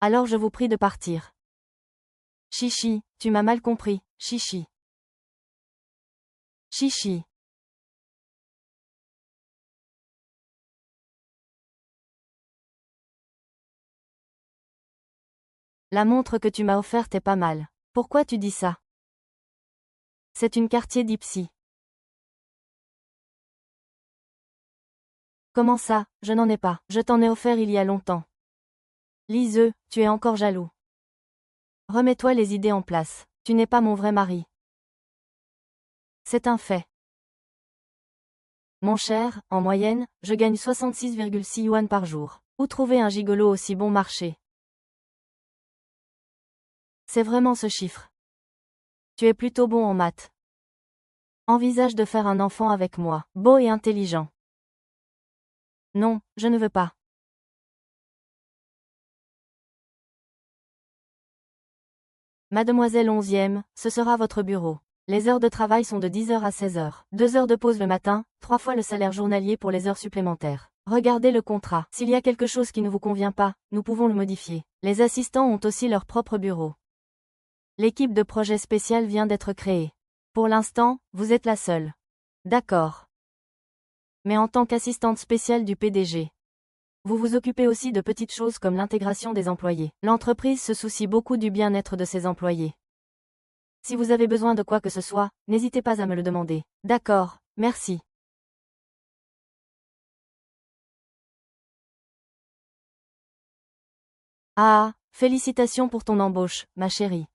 Alors je vous prie de partir. Chichi, tu m'as mal compris, Chichi. Chichi. La montre que tu m'as offerte est pas mal. Pourquoi tu dis ça? C'est une Cartier d'Ipsy. Comment ça, je n'en ai pas. Je t'en ai offert il y a longtemps. Liseux, tu es encore jaloux. Remets-toi les idées en place. Tu n'es pas mon vrai mari. C'est un fait. Mon cher, en moyenne, je gagne 66,6 yuan par jour. Où trouver un gigolo aussi bon marché? C'est vraiment ce chiffre. Tu es plutôt bon en maths. Envisage de faire un enfant avec moi, beau et intelligent. Non, je ne veux pas. Mademoiselle 11e, ce sera votre bureau. Les heures de travail sont de 10 heures à 16 heures. 2 heures de pause le matin, 3 fois le salaire journalier pour les heures supplémentaires. Regardez le contrat. S'il y a quelque chose qui ne vous convient pas, nous pouvons le modifier. Les assistants ont aussi leur propre bureau. L'équipe de projet spécial vient d'être créée. Pour l'instant, vous êtes la seule. D'accord. Mais en tant qu'assistante spéciale du PDG, vous vous occupez aussi de petites choses comme l'intégration des employés. L'entreprise se soucie beaucoup du bien-être de ses employés. Si vous avez besoin de quoi que ce soit, n'hésitez pas à me le demander. D'accord, merci. Ah, félicitations pour ton embauche, ma chérie.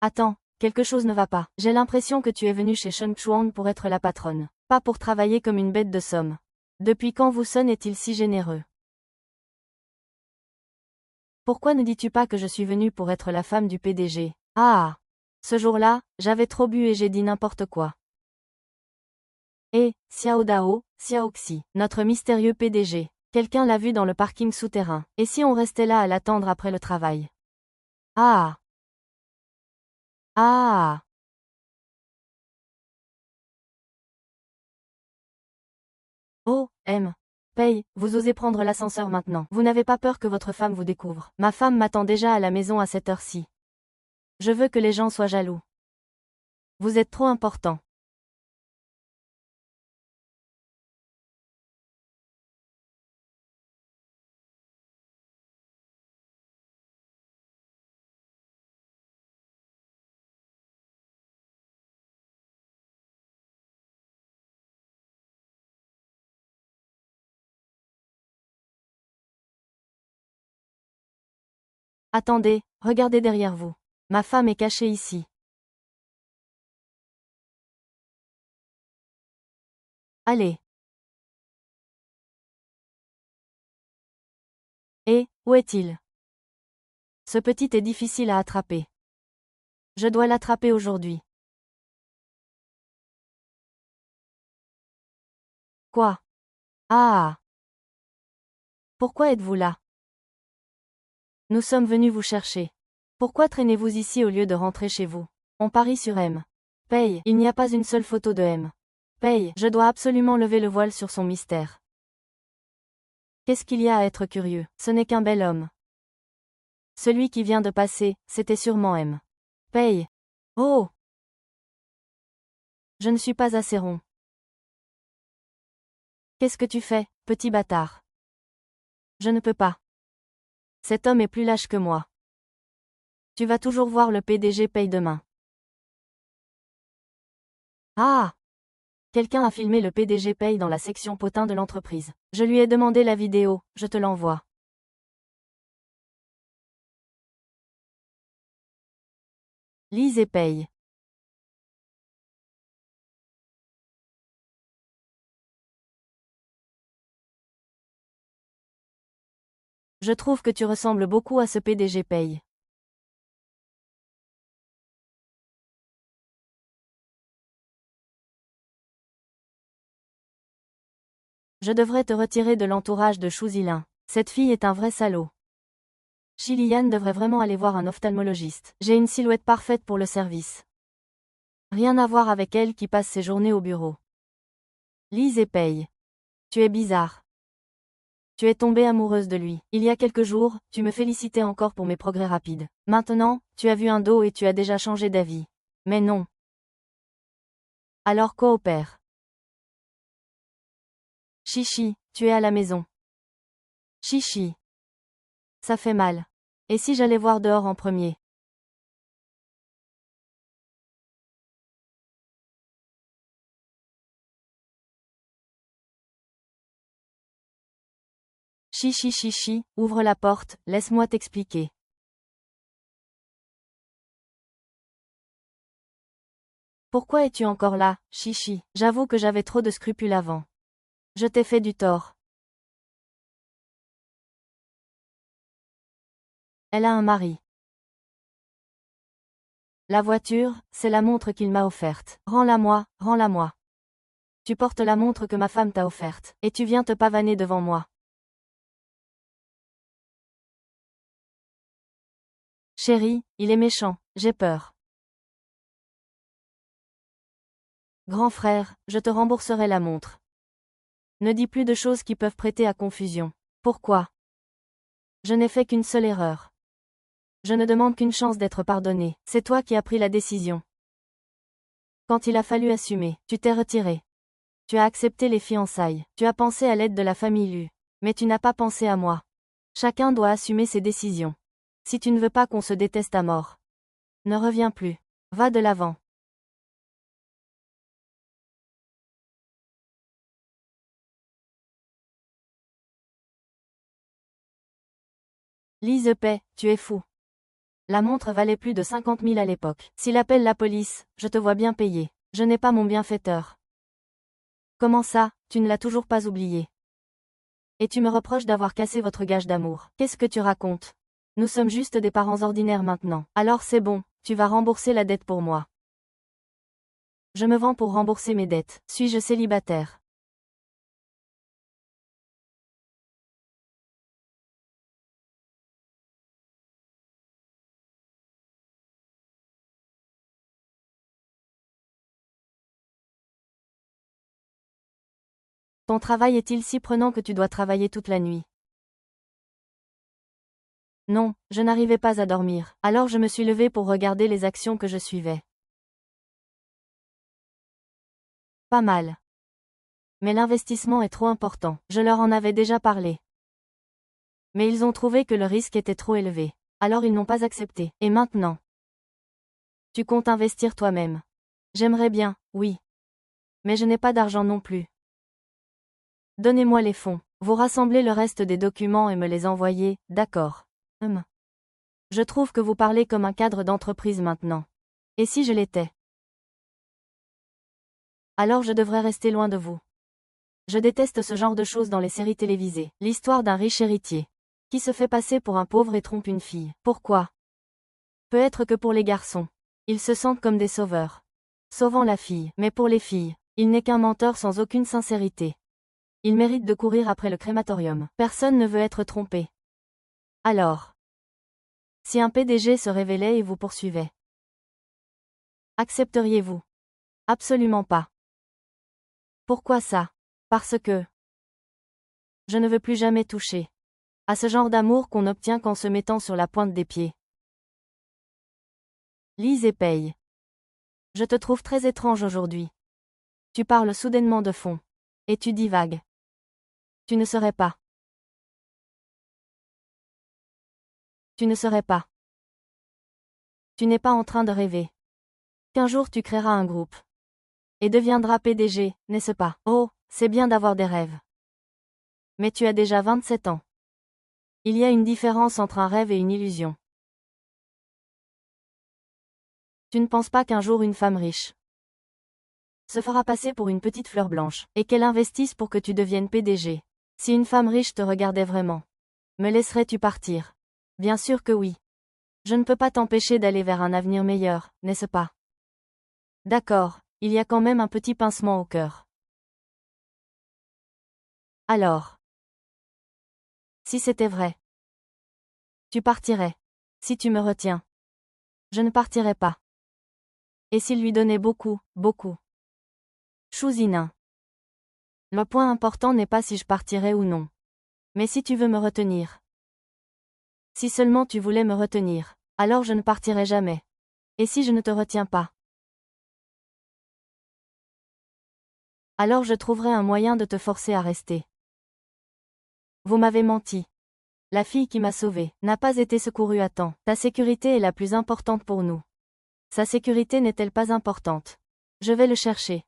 Attends, quelque chose ne va pas. J'ai l'impression que tu es venue chez Shen Chuan pour être la patronne, pas pour travailler comme une bête de somme. Depuis quand Wusson est-il si généreux? Pourquoi ne dis-tu pas que je suis venue pour être la femme du PDG? Ah! Ce jour-là, j'avais trop bu et j'ai dit n'importe quoi. Xiao Dao, Xiaoxi, notre mystérieux PDG. Quelqu'un l'a vu dans le parking souterrain. Et si on restait là à l'attendre après le travail? Ah! Ah! Oh, Pei, vous osez prendre l'ascenseur maintenant. Vous n'avez pas peur que votre femme vous découvre. Ma femme m'attend déjà à la maison à cette heure-ci. Je veux que les gens soient jaloux. Vous êtes trop important. Attendez, regardez derrière vous. Ma femme est cachée ici. Allez. Où est-il? Ce petit est difficile à attraper. Je dois l'attraper aujourd'hui. Quoi? Ah! Pourquoi êtes-vous là? Nous sommes venus vous chercher. Pourquoi traînez-vous ici au lieu de rentrer chez vous? On parie sur Pei, il n'y a pas une seule photo de Pei, je dois absolument lever le voile sur son mystère. Qu'est-ce qu'il y a à être curieux? Ce n'est qu'un bel homme. Celui qui vient de passer, c'était sûrement Pei. Oh! Je ne suis pas assez rond. Qu'est-ce que tu fais, petit bâtard? Je ne peux pas. Cet homme est plus lâche que moi. Tu vas toujours voir le PDG Pei demain. Ah! Quelqu'un a filmé le PDG Pei dans la section potin de l'entreprise. Je lui ai demandé la vidéo, je te l'envoie. Lise et Pei. Je trouve que tu ressembles beaucoup à ce PDG Pei. Je devrais te retirer de l'entourage de Xu Zilin. Cette fille est un vrai salaud. Xilian devrait vraiment aller voir un ophtalmologiste. J'ai une silhouette parfaite pour le service. Rien à voir avec elle qui passe ses journées au bureau. Lise et Pei. Tu es bizarre. Tu es tombée amoureuse de lui. Il y a quelques jours, tu me félicitais encore pour mes progrès rapides. Maintenant, tu as vu un dos et tu as déjà changé d'avis. Mais non. Alors coopère. Chichi, tu es à la maison. Chichi. Ça fait mal. Et si j'allais voir dehors en premier? Chichi chichi, ouvre la porte, laisse-moi t'expliquer. Pourquoi es-tu encore là, Chichi? J'avoue que j'avais trop de scrupules avant. Je t'ai fait du tort. Elle a un mari. La voiture, c'est la montre qu'il m'a offerte. Rends-la-moi, rends-la-moi. Tu portes la montre que ma femme t'a offerte, et tu viens te pavaner devant moi. Chérie, il est méchant, j'ai peur. Grand frère, je te rembourserai la montre. Ne dis plus de choses qui peuvent prêter à confusion. Pourquoi? Je n'ai fait qu'une seule erreur. Je ne demande qu'une chance d'être pardonné. C'est toi qui as pris la décision. Quand il a fallu assumer, tu t'es retiré. Tu as accepté les fiançailles. Tu as pensé à l'aide de la famille Lu. Mais tu n'as pas pensé à moi. Chacun doit assumer ses décisions. Si tu ne veux pas qu'on se déteste à mort, ne reviens plus. Va de l'avant. Lise Pei, tu es fou. La montre valait plus de 50 000 à l'époque. S'il appelle la police, je te vois bien payer. Je n'ai pas mon bienfaiteur. Comment ça, tu ne l'as toujours pas oublié? Et tu me reproches d'avoir cassé votre gage d'amour. Qu'est-ce que tu racontes? Nous sommes juste des parents ordinaires maintenant. Alors c'est bon, tu vas rembourser la dette pour moi. Je me vends pour rembourser mes dettes. Suis-je célibataire? Ton travail est-il si prenant que tu dois travailler toute la nuit? Non, je n'arrivais pas à dormir. Alors je me suis levée pour regarder les actions que je suivais. Pas mal. Mais l'investissement est trop important. Je leur en avais déjà parlé. Mais ils ont trouvé que le risque était trop élevé. Alors ils n'ont pas accepté. Et maintenant? Tu comptes investir toi-même? J'aimerais bien, oui. Mais je n'ai pas d'argent non plus. Donnez-moi les fonds. Vous rassemblez le reste des documents et me les envoyez, d'accord. Je trouve que vous parlez comme un cadre d'entreprise maintenant. Et si je l'étais? Alors je devrais rester loin de vous. Je déteste ce genre de choses dans les séries télévisées. L'histoire d'un riche héritier qui se fait passer pour un pauvre et trompe une fille. Pourquoi? Peut-être que pour les garçons, ils se sentent comme des sauveurs, sauvant la fille. Mais pour les filles, il n'est qu'un menteur sans aucune sincérité. Il mérite de courir après le crématorium. Personne ne veut être trompé. Alors, si un PDG se révélait et vous poursuivait, accepteriez-vous? Absolument pas. Pourquoi ça? Parce que je ne veux plus jamais toucher à ce genre d'amour qu'on obtient qu'en se mettant sur la pointe des pieds. Lise et paye. Je te trouve très étrange aujourd'hui. Tu parles soudainement de fond. Et tu divagues. Tu ne serais pas. Tu ne serais pas. Tu n'es pas en train de rêver. Qu'un jour tu créeras un groupe. Et deviendras PDG, n'est-ce pas? Oh, c'est bien d'avoir des rêves. Mais tu as déjà 27 ans. Il y a une différence entre un rêve et une illusion. Tu ne penses pas qu'un jour une femme riche se fera passer pour une petite fleur blanche, et qu'elle investisse pour que tu deviennes PDG. Si une femme riche te regardait vraiment, me laisserais-tu partir? Bien sûr que oui. Je ne peux pas t'empêcher d'aller vers un avenir meilleur, n'est-ce pas? D'accord, il y a quand même un petit pincement au cœur. Alors, si c'était vrai, tu partirais. Si tu me retiens, je ne partirai pas. Et s'il lui donnait beaucoup, beaucoup? Chouzinin. Le point important n'est pas si je partirais ou non. Mais si tu veux me retenir. Si seulement tu voulais me retenir, alors je ne partirai jamais. Et si je ne te retiens pas? Alors je trouverai un moyen de te forcer à rester. Vous m'avez menti. La fille qui m'a sauvée n'a pas été secourue à temps. Ta sécurité est la plus importante pour nous. Sa sécurité n'est-elle pas importante? Je vais le chercher.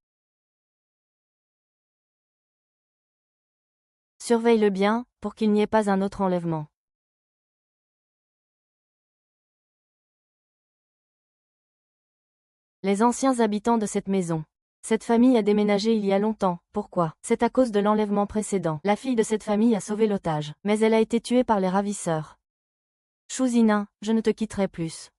Surveille-le bien, pour qu'il n'y ait pas un autre enlèvement. Les anciens habitants de cette maison. Cette famille a déménagé il y a longtemps. Pourquoi? C'est à cause de l'enlèvement précédent. La fille de cette famille a sauvé l'otage, mais elle a été tuée par les ravisseurs. Chouzinin, je ne te quitterai plus.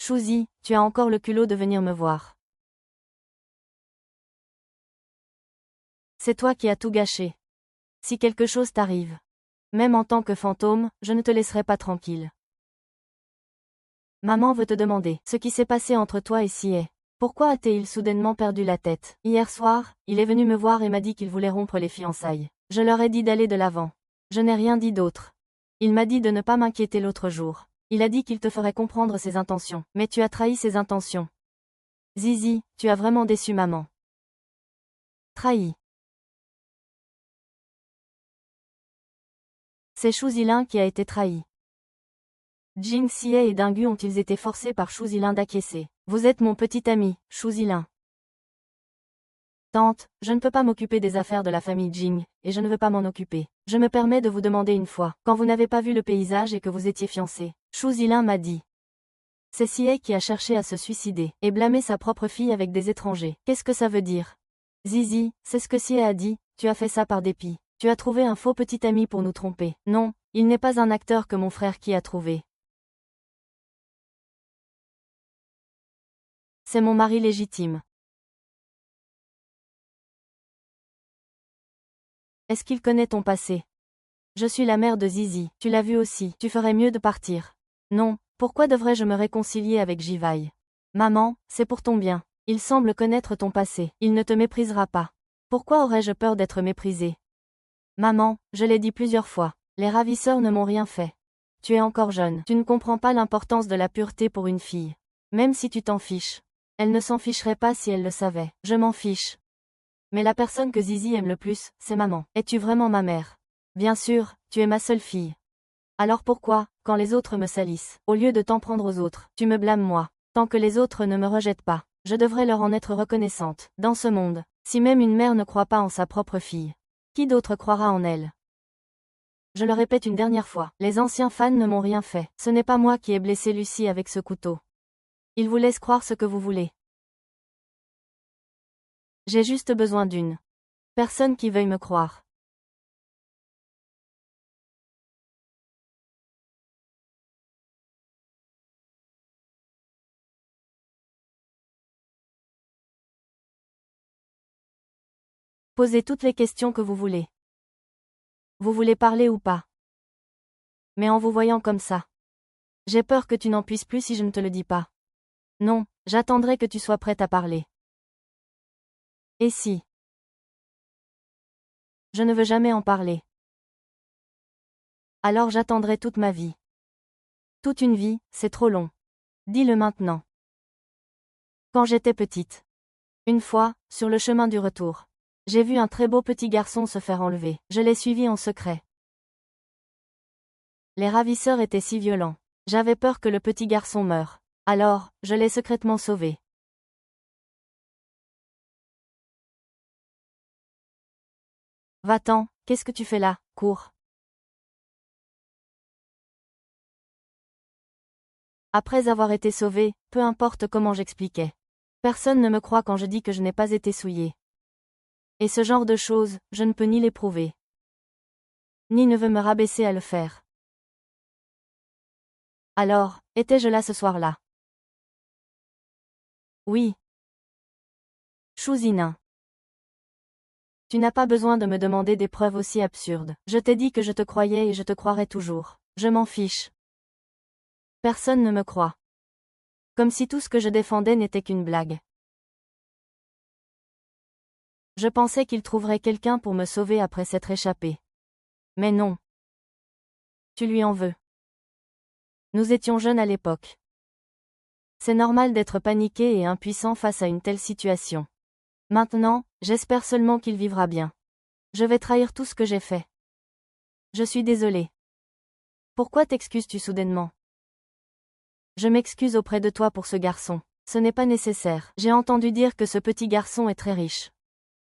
Chouzi, tu as encore le culot de venir me voir. C'est toi qui as tout gâché. Si quelque chose t'arrive, même en tant que fantôme, je ne te laisserai pas tranquille. Maman veut te demander ce qui s'est passé entre toi et Sié. Pourquoi a-t-il soudainement perdu la tête? Hier soir, il est venu me voir et m'a dit qu'il voulait rompre les fiançailles. Je leur ai dit d'aller de l'avant. Je n'ai rien dit d'autre. Il m'a dit de ne pas m'inquiéter l'autre jour. Il a dit qu'il te ferait comprendre ses intentions. Mais tu as trahi ses intentions. Zizi, tu as vraiment déçu maman. Trahi. C'est Chouzilin qui a été trahi. Jing Xie et Dingu ont-ils été forcés par Shu Zilin d'acquiescer. Vous êtes mon petit ami, Shu Zilin. Tante, je ne peux pas m'occuper des affaires de la famille Jing, et je ne veux pas m'en occuper. Je me permets de vous demander une fois, quand vous n'avez pas vu le paysage et que vous étiez fiancé. Shu Zilin m'a dit. C'est Xie qui a cherché à se suicider, et blâmer sa propre fille avec des étrangers. Qu'est-ce que ça veut dire? Zizi, c'est ce que Xie a dit, tu as fait ça par dépit. Tu as trouvé un faux petit ami pour nous tromper. Non, il n'est pas un acteur que mon frère qui a trouvé. C'est mon mari légitime. Est-ce qu'il connaît ton passé? Je suis la mère de Zizi, tu l'as vu aussi, tu ferais mieux de partir. Non, pourquoi devrais-je me réconcilier avec Jivaï? Maman, c'est pour ton bien. Il semble connaître ton passé, il ne te méprisera pas. Pourquoi aurais-je peur d'être méprisée? Maman, je l'ai dit plusieurs fois, les ravisseurs ne m'ont rien fait. Tu es encore jeune, tu ne comprends pas l'importance de la pureté pour une fille. Même si tu t'en fiches. Elle ne s'en ficherait pas si elle le savait, je m'en fiche. Mais la personne que Zizi aime le plus, c'est maman. Es-tu vraiment ma mère? Bien sûr, tu es ma seule fille. Alors pourquoi, quand les autres me salissent, au lieu de t'en prendre aux autres, tu me blâmes moi? Tant que les autres ne me rejettent pas, je devrais leur en être reconnaissante. Dans ce monde, si même une mère ne croit pas en sa propre fille, qui d'autre croira en elle? Je le répète une dernière fois, les anciens fans ne m'ont rien fait. Ce n'est pas moi qui ai blessé Lucie avec ce couteau. Ils vous laissent croire ce que vous voulez. J'ai juste besoin d'une personne qui veuille me croire. Posez toutes les questions que vous voulez. Vous voulez parler ou pas? Mais en vous voyant comme ça, j'ai peur que tu n'en puisses plus si je ne te le dis pas. Non, j'attendrai que tu sois prête à parler. Et si je ne veux jamais en parler, alors j'attendrai toute ma vie. Toute une vie, c'est trop long. Dis-le maintenant. Quand j'étais petite, une fois, sur le chemin du retour, j'ai vu un très beau petit garçon se faire enlever. Je l'ai suivi en secret. Les ravisseurs étaient si violents. J'avais peur que le petit garçon meure. Alors, je l'ai secrètement sauvé. Va-t'en, qu'est-ce que tu fais là? Cours. Après avoir été sauvé, peu importe comment j'expliquais. Personne ne me croit quand je dis que je n'ai pas été souillé. Et ce genre de choses, je ne peux ni l'éprouver, ni ne veux me rabaisser à le faire. Alors, étais-je là ce soir-là? Oui. Chousinin. Tu n'as pas besoin de me demander des preuves aussi absurdes. Je t'ai dit que je te croyais et je te croirai toujours. Je m'en fiche. Personne ne me croit. Comme si tout ce que je défendais n'était qu'une blague. Je pensais qu'il trouverait quelqu'un pour me sauver après s'être échappé. Mais non. Tu lui en veux. Nous étions jeunes à l'époque. C'est normal d'être paniqué et impuissant face à une telle situation. Maintenant, j'espère seulement qu'il vivra bien. Je vais trahir tout ce que j'ai fait. Je suis désolée. Pourquoi t'excuses-tu soudainement? Je m'excuse auprès de toi pour ce garçon. Ce n'est pas nécessaire. J'ai entendu dire que ce petit garçon est très riche.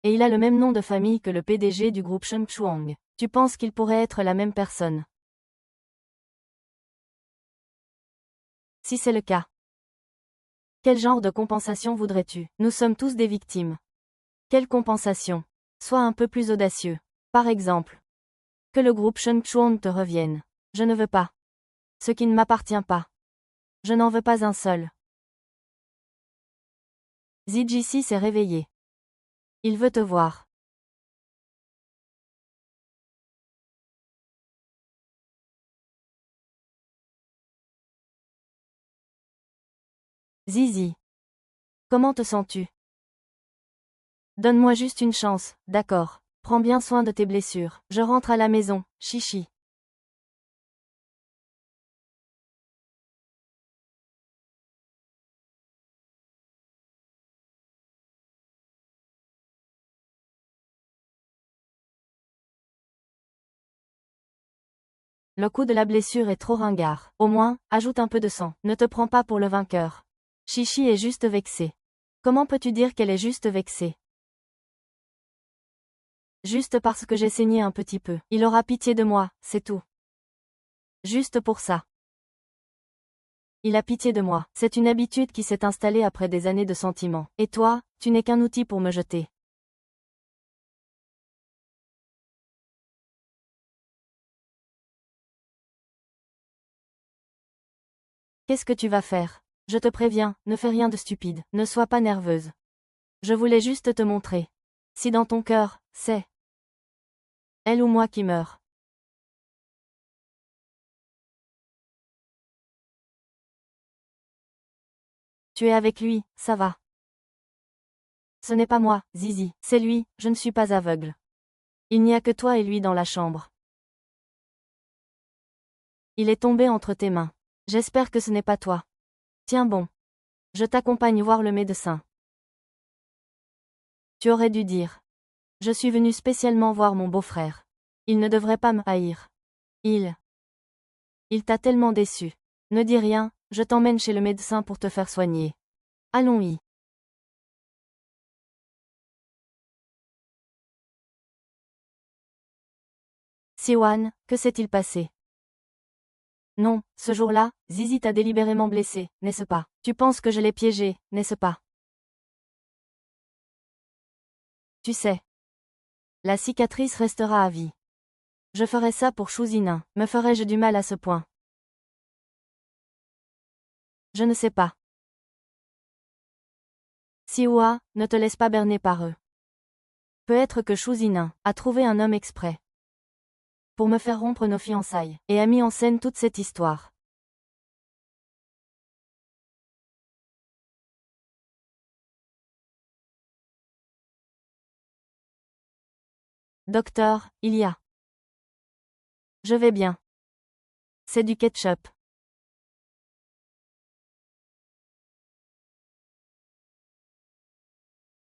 Et il a le même nom de famille que le PDG du groupe Sheng Chuang. Tu penses qu'il pourrait être la même personne? Si c'est le cas, quel genre de compensation voudrais-tu? Nous sommes tous des victimes. Quelle compensation? Sois un peu plus audacieux. Par exemple, que le groupe Sheng Chuang te revienne. Je ne veux pas. Ce qui ne m'appartient pas. Je n'en veux pas un seul. ZGC s'est réveillé. Il veut te voir. Zizi. Comment te sens-tu? Donne-moi juste une chance, d'accord. Prends bien soin de tes blessures. Je rentre à la maison, chichi. Le coup de la blessure est trop ringard. Au moins, ajoute un peu de sang. Ne te prends pas pour le vainqueur. Chichi est juste vexée. Comment peux-tu dire qu'elle est juste vexée? Juste parce que j'ai saigné un petit peu. Il aura pitié de moi, c'est tout. Juste pour ça. Il a pitié de moi. C'est une habitude qui s'est installée après des années de sentiments. Et toi, tu n'es qu'un outil pour me jeter. Qu'est-ce que tu vas faire? Je te préviens, ne fais rien de stupide. Ne sois pas nerveuse. Je voulais juste te montrer. Si dans ton cœur, c'est elle ou moi qui meurt. Tu es avec lui, ça va. Ce n'est pas moi, Zizi, c'est lui, je ne suis pas aveugle. Il n'y a que toi et lui dans la chambre. Il est tombé entre tes mains. J'espère que ce n'est pas toi. Tiens bon. Je t'accompagne voir le médecin. Tu aurais dû dire. Je suis venu spécialement voir mon beau-frère. Il ne devrait pas me haïr. Il t'a tellement déçu. Ne dis rien, je t'emmène chez le médecin pour te faire soigner. Allons-y. Siwan, que s'est-il passé? Non, ce jour-là, Zizi t'a délibérément blessé, n'est-ce pas? Tu penses que je l'ai piégé, n'est-ce pas? Tu sais. La cicatrice restera à vie. Je ferais ça pour Chouzinin. Me ferais-je du mal à ce point? Je ne sais pas. Siwa, ne te laisse pas berner par eux. Peut-être que Chouzinin a trouvé un homme exprès pour me faire rompre nos fiançailles, et a mis en scène toute cette histoire. Docteur, il y a. Je vais bien. C'est du ketchup.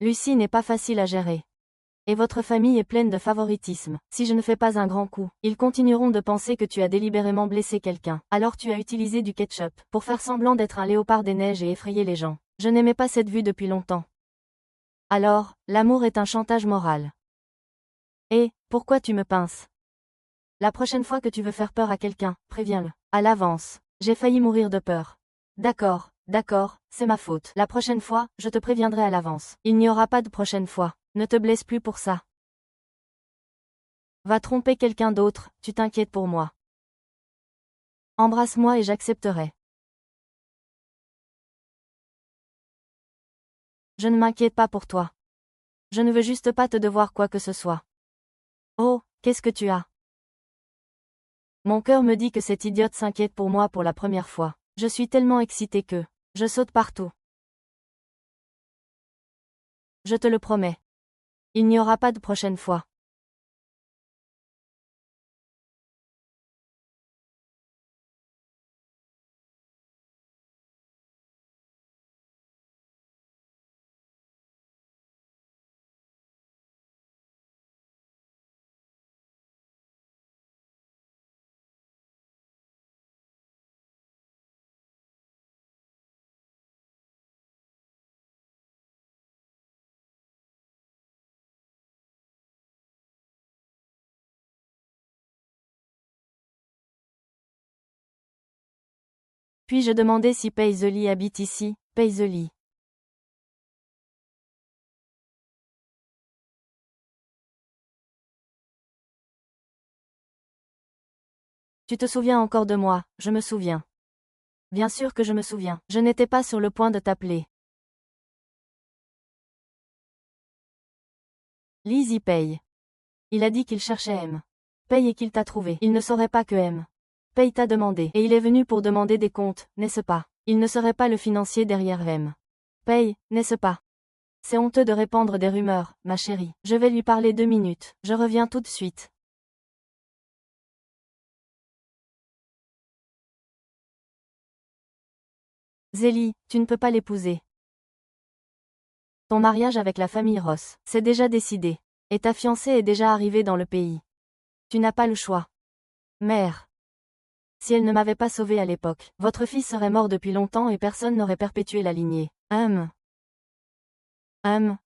Lucie n'est pas facile à gérer. Et votre famille est pleine de favoritisme. Si je ne fais pas un grand coup, ils continueront de penser que tu as délibérément blessé quelqu'un. Alors tu as utilisé du ketchup pour faire semblant d'être un léopard des neiges et effrayer les gens. Je n'aimais pas cette vue depuis longtemps. Alors, l'amour est un chantage moral. Et, pourquoi tu me pinces? La prochaine fois que tu veux faire peur à quelqu'un, préviens-le. À l'avance. J'ai failli mourir de peur. D'accord, c'est ma faute. La prochaine fois, je te préviendrai à l'avance. Il n'y aura pas de prochaine fois. Ne te blesse plus pour ça. Va tromper quelqu'un d'autre, tu t'inquiètes pour moi. Embrasse-moi et j'accepterai. Je ne m'inquiète pas pour toi. Je ne veux juste pas te devoir quoi que ce soit. Oh, qu'est-ce que tu as? Mon cœur me dit que cette idiote s'inquiète pour moi pour la première fois. Je suis tellement excitée que je saute partout. Je te le promets. Il n'y aura pas de prochaine fois. Puis-je demander si Paisley habite ici, Paisley? Tu te souviens encore de moi, je me souviens. Bien sûr que je me souviens. Je n'étais pas sur le point de t'appeler. Lizzie paye. Il a dit qu'il cherchait M. Paye et qu'il t'a trouvé. Il ne saurait pas que M. Paye t'a demandé. Et il est venu pour demander des comptes, n'est-ce pas? Il ne serait pas le financier derrière M. Paye, n'est-ce pas? C'est honteux de répandre des rumeurs, ma chérie. Je vais lui parler 2 minutes. Je reviens tout de suite. Zélie, tu ne peux pas l'épouser. Ton mariage avec la famille Ross, c'est déjà décidé. Et ta fiancée est déjà arrivée dans le pays. Tu n'as pas le choix. Mère. Si elle ne m'avait pas sauvé à l'époque, votre fils serait mort depuis longtemps et personne n'aurait perpétué la lignée.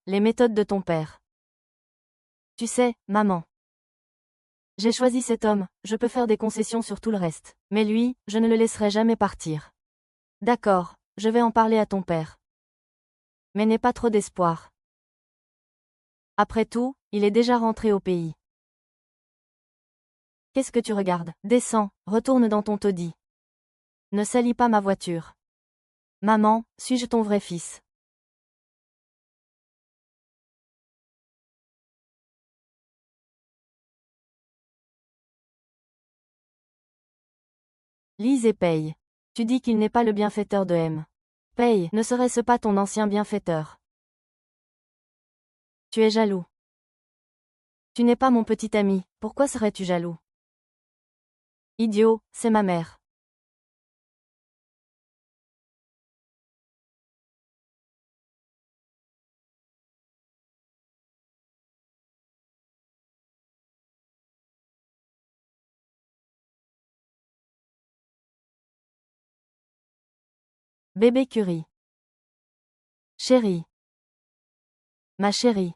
Les méthodes de ton père. Tu sais, maman. J'ai choisi cet homme, je peux faire des concessions sur tout le reste. Mais lui, je ne le laisserai jamais partir. D'accord, je vais en parler à ton père. Mais n'aie pas trop d'espoir. Après tout, il est déjà rentré au pays. Qu'est-ce que tu regardes? Descends, retourne dans ton taudis. Ne salis pas ma voiture. Maman, suis-je ton vrai fils? Lise et Paye. Tu dis qu'il n'est pas le bienfaiteur de M. Paye, ne serait-ce pas ton ancien bienfaiteur? Tu es jaloux. Tu n'es pas mon petit ami, pourquoi serais-tu jaloux? Idiot, c'est ma mère. Bébé Curie. Chérie. Ma chérie.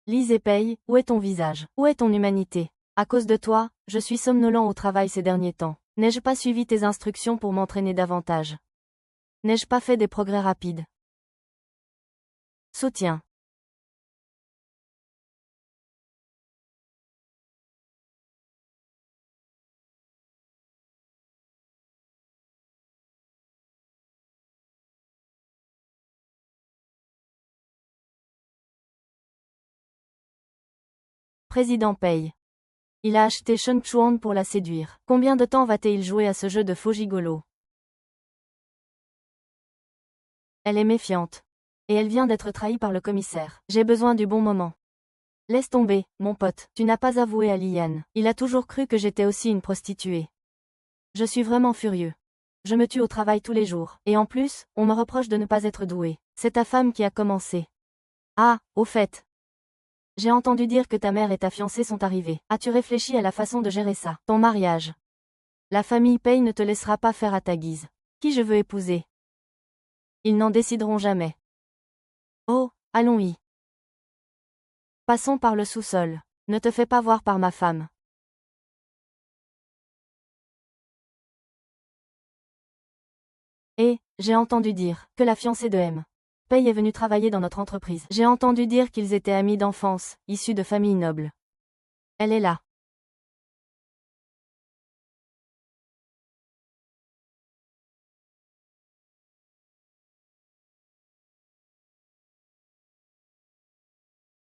Lise et Paye, où est ton visage? Où est ton humanité? À cause de toi, je suis somnolent au travail ces derniers temps. N'ai-je pas suivi tes instructions pour m'entraîner davantage? N'ai-je pas fait des progrès rapides? Soutien. Président Paye. Il a acheté Shen Chuan pour la séduire. Combien de temps va-t-il jouer à ce jeu de faux gigolo? Elle est méfiante. Et elle vient d'être trahie par le commissaire. J'ai besoin du bon moment. Laisse tomber, mon pote, tu n'as pas avoué à Liane. Il a toujours cru que j'étais aussi une prostituée. Je suis vraiment furieux. Je me tue au travail tous les jours. Et en plus, on me reproche de ne pas être douée. C'est ta femme qui a commencé. Ah, au fait. J'ai entendu dire que ta mère et ta fiancée sont arrivés. As-tu réfléchi à la façon de gérer ça? Ton mariage. La famille Paye ne te laissera pas faire à ta guise. Qui je veux épouser? Ils n'en décideront jamais. Oh, allons-y. Passons par le sous-sol. Ne te fais pas voir par ma femme. Et, j'ai entendu dire que la fiancée de M. Paye est venue travailler dans notre entreprise. J'ai entendu dire qu'ils étaient amis d'enfance, issus de familles nobles. Elle est là.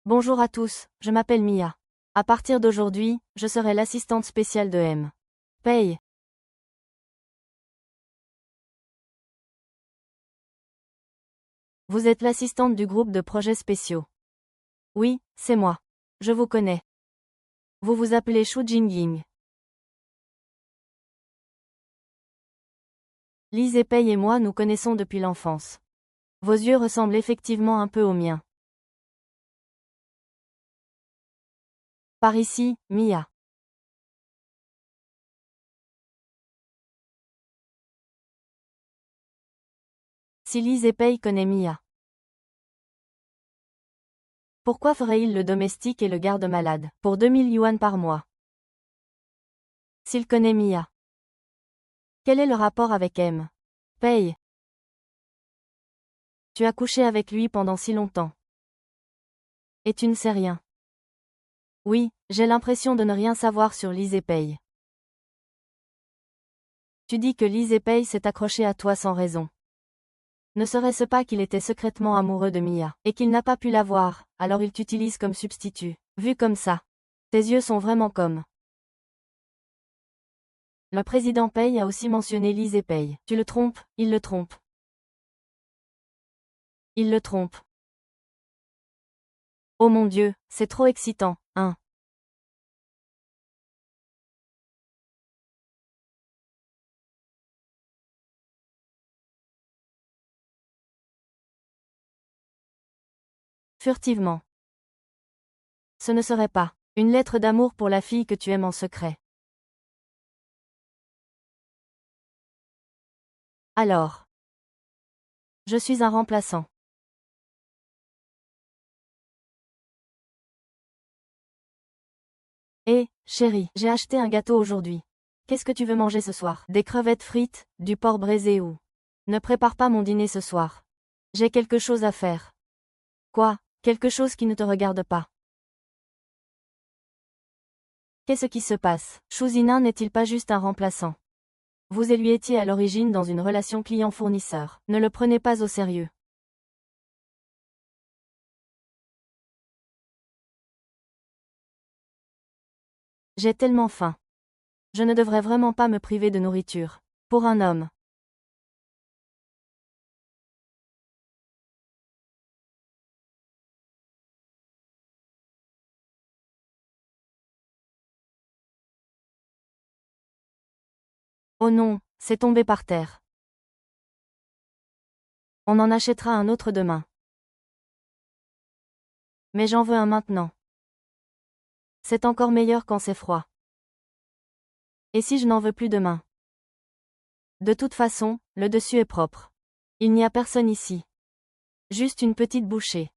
Bonjour à tous, je m'appelle Mia. À partir d'aujourd'hui, je serai l'assistante spéciale de M. Paye. Vous êtes l'assistante du groupe de projets spéciaux. Oui, c'est moi. Je vous connais. Vous vous appelez Shu Jingying. Lise et Paye et moi nous connaissons depuis l'enfance. Vos yeux ressemblent effectivement un peu aux miens. Par ici, Mia. Si Lise et Paye connaît Mia. Pourquoi ferait-il le domestique et le garde-malade, pour 2000 yuan par mois? S'il connaît Mia. Quel est le rapport avec M. Paye? Tu as couché avec lui pendant si longtemps. Et tu ne sais rien. Oui, j'ai l'impression de ne rien savoir sur Lise et Paye. Tu dis que Lise et Paye s'est accroché à toi sans raison. Ne serait-ce pas qu'il était secrètement amoureux de Mia, et qu'il n'a pas pu la voir, alors il t'utilise comme substitut. Vu comme ça. Tes yeux sont vraiment comme. Le président Paye a aussi mentionné Lise et Paye. Tu le trompes, il le trompe. Il le trompe. Oh mon Dieu, c'est trop excitant, hein. Furtivement. Ce ne serait pas une lettre d'amour pour la fille que tu aimes en secret. Alors. Je suis un remplaçant. Hé, chérie, j'ai acheté un gâteau aujourd'hui. Qu'est-ce que tu veux manger ce soir? Des crevettes frites, du porc braisé ou... Ne prépare pas mon dîner ce soir. J'ai quelque chose à faire. Quoi? Quelque chose qui ne te regarde pas. Qu'est-ce qui se passe? Chouzinin n'est-il pas juste un remplaçant? Vous et lui étiez à l'origine dans une relation client-fournisseur. Ne le prenez pas au sérieux. J'ai tellement faim. Je ne devrais vraiment pas me priver de nourriture. Pour un homme. Oh non, c'est tombé par terre. On en achètera un autre demain. Mais j'en veux un maintenant. C'est encore meilleur quand c'est froid. Et si je n'en veux plus demain? De toute façon, le dessus est propre. Il n'y a personne ici. Juste une petite bouchée.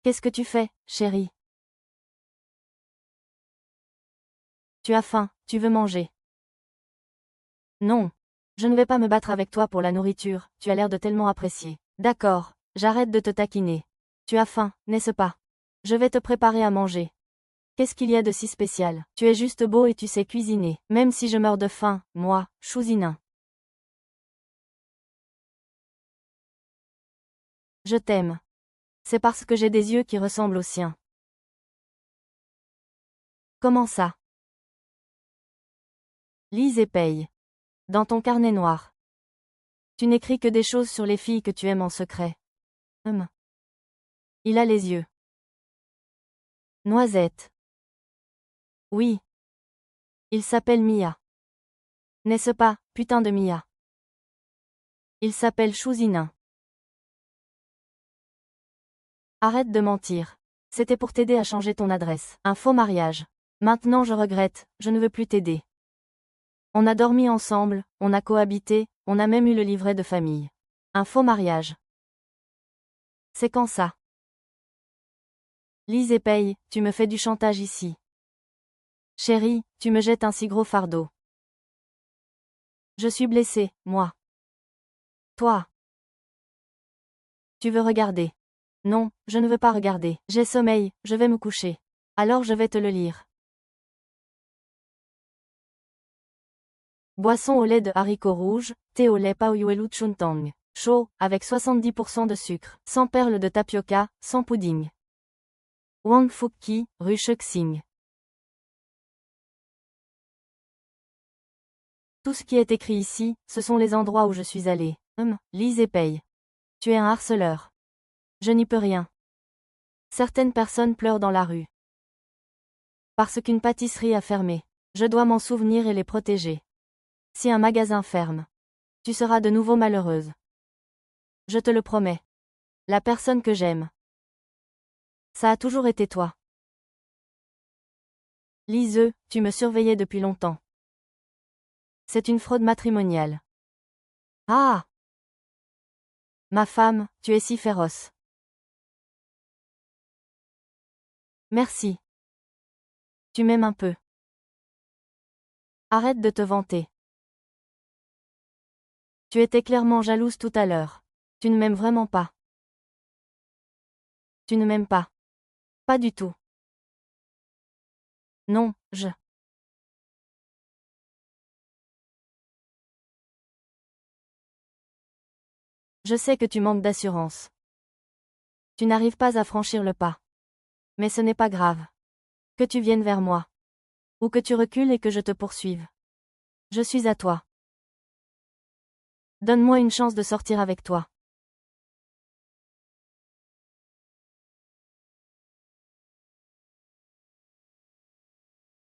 Qu'est-ce que tu fais, chérie? Tu as faim, tu veux manger. Non. Je ne vais pas me battre avec toi pour la nourriture, tu as l'air de tellement apprécier. D'accord, j'arrête de te taquiner. Tu as faim, n'est-ce pas? Je vais te préparer à manger. Qu'est-ce qu'il y a de si spécial? Tu es juste beau et tu sais cuisiner. Même si je meurs de faim, moi, Chouzinin. Je t'aime. C'est parce que j'ai des yeux qui ressemblent aux siens. Comment ça? Lise et paye. Dans ton carnet noir. Tu n'écris que des choses sur les filles que tu aimes en secret. Il a les yeux. Noisette. Oui. Il s'appelle Mia. N'est-ce pas, putain de Mia? Il s'appelle Chouzinin. Arrête de mentir. C'était pour t'aider à changer ton adresse. Un faux mariage. Maintenant je regrette, je ne veux plus t'aider. On a dormi ensemble, on a cohabité, on a même eu le livret de famille. Un faux mariage. C'est quand ça? Lise et paye, tu me fais du chantage ici. Chérie, tu me jettes un si gros fardeau. Je suis blessée, moi. Toi. Tu veux regarder? Non, je ne veux pas regarder. J'ai sommeil, je vais me coucher. Alors je vais te le lire. Boisson au lait de haricots rouges, thé au lait Paoyuelu Chuntang. Chaud, avec 70% de sucre. Sans perles de tapioca, sans pudding. Wang Fukki, rue Shexing. Tout ce qui est écrit ici, ce sont les endroits où je suis allée. Lise et paye. Tu es un harceleur. Je n'y peux rien. Certaines personnes pleurent dans la rue. Parce qu'une pâtisserie a fermé. Je dois m'en souvenir et les protéger. Si un magasin ferme, tu seras de nouveau malheureuse. Je te le promets. La personne que j'aime. Ça a toujours été toi. Lise, tu me surveillais depuis longtemps. C'est une fraude matrimoniale. Ah! Ma femme, tu es si féroce. Merci. Tu m'aimes un peu. Arrête de te vanter. Tu étais clairement jalouse tout à l'heure. Tu ne m'aimes vraiment pas. Tu ne m'aimes pas. Pas du tout. Non, Je sais que tu manques d'assurance. Tu n'arrives pas à franchir le pas. Mais ce n'est pas grave. Que tu viennes vers moi. Ou que tu recules et que je te poursuive. Je suis à toi. Donne-moi une chance de sortir avec toi.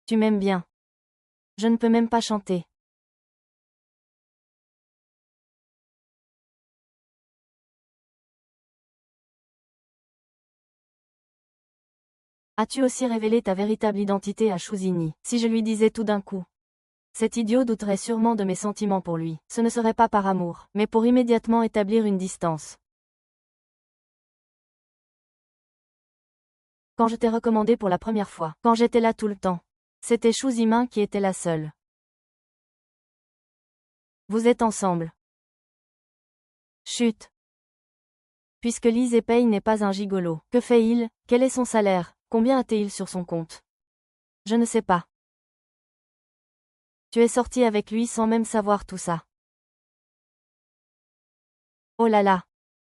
Tu m'aimes bien. Je ne peux même pas chanter. As-tu aussi révélé ta véritable identité à Chouzini? Si je lui disais tout d'un coup. Cet idiot douterait sûrement de mes sentiments pour lui. Ce ne serait pas par amour, mais pour immédiatement établir une distance. Quand je t'ai recommandé pour la première fois, quand j'étais là tout le temps. C'était Chouzimin qui était la seule. Vous êtes ensemble. Chut. Puisque Lise Epey n'est pas un gigolo, que fait-il? Quel est son salaire? Combien a-t-il sur son compte? Je ne sais pas. Tu es sorti avec lui sans même savoir tout ça. Oh là là.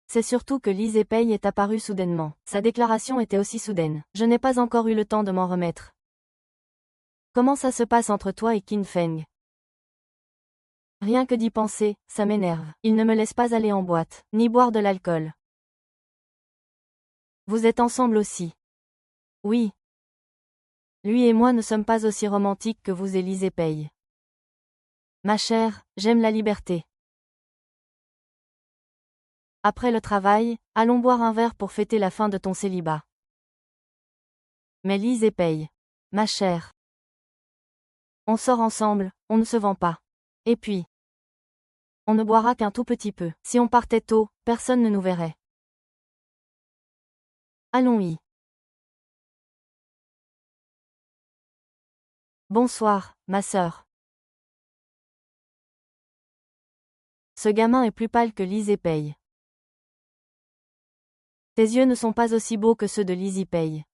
C'est surtout que Lise Epey est apparue soudainement. Sa déclaration était aussi soudaine. Je n'ai pas encore eu le temps de m'en remettre. Comment ça se passe entre toi et Qin Feng? Rien que d'y penser, ça m'énerve. Il ne me laisse pas aller en boîte, ni boire de l'alcool. Vous êtes ensemble aussi? Oui. Lui et moi ne sommes pas aussi romantiques que vous et Lise Epey. Ma chère, j'aime la liberté. Après le travail, allons boire un verre pour fêter la fin de ton célibat. Mais Lise Epey. Ma chère. On sort ensemble, on ne se vend pas. Et puis, on ne boira qu'un tout petit peu. Si on partait tôt, personne ne nous verrait. Allons-y. Bonsoir, ma sœur. Ce gamin est plus pâle que Lise Epey. Tes yeux ne sont pas aussi beaux que ceux de Lise Epey.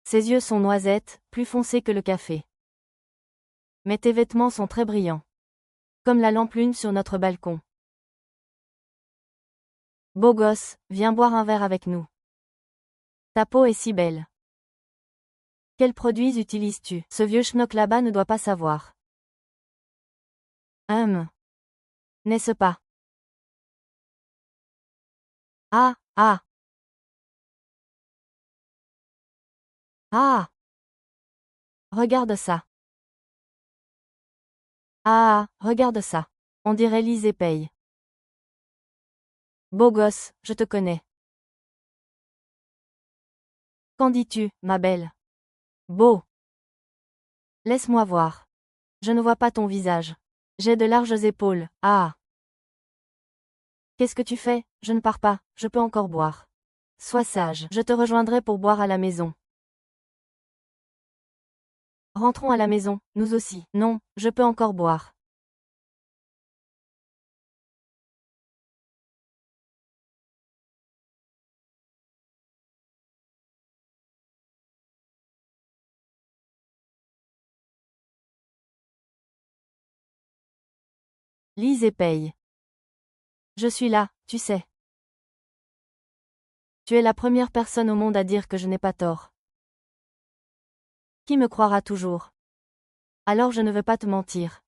Ses yeux sont noisettes, plus foncés que le café. Mais tes vêtements sont très brillants. Comme la lampe lune sur notre balcon. Beau gosse, viens boire un verre avec nous. Ta peau est si belle. Quels produits utilises-tu? Ce vieux schnock là-bas ne doit pas savoir. N'est-ce pas? Ah, ah. Ah. Regarde ça. Ah, regarde ça. On dirait Lise Epey. Beau gosse, je te connais. Qu'en dis-tu, ma belle? Beau. Laisse-moi voir. Je ne vois pas ton visage. J'ai de larges épaules, ah. Qu'est-ce que tu fais? Je ne pars pas, je peux encore boire. Sois sage, je te rejoindrai pour boire à la maison. Rentrons à la maison, nous aussi. Non, je peux encore boire. Lise Epey. Je suis là, tu sais. Tu es la première personne au monde à dire que je n'ai pas tort. Qui me croira toujours? Alors je ne veux pas te mentir.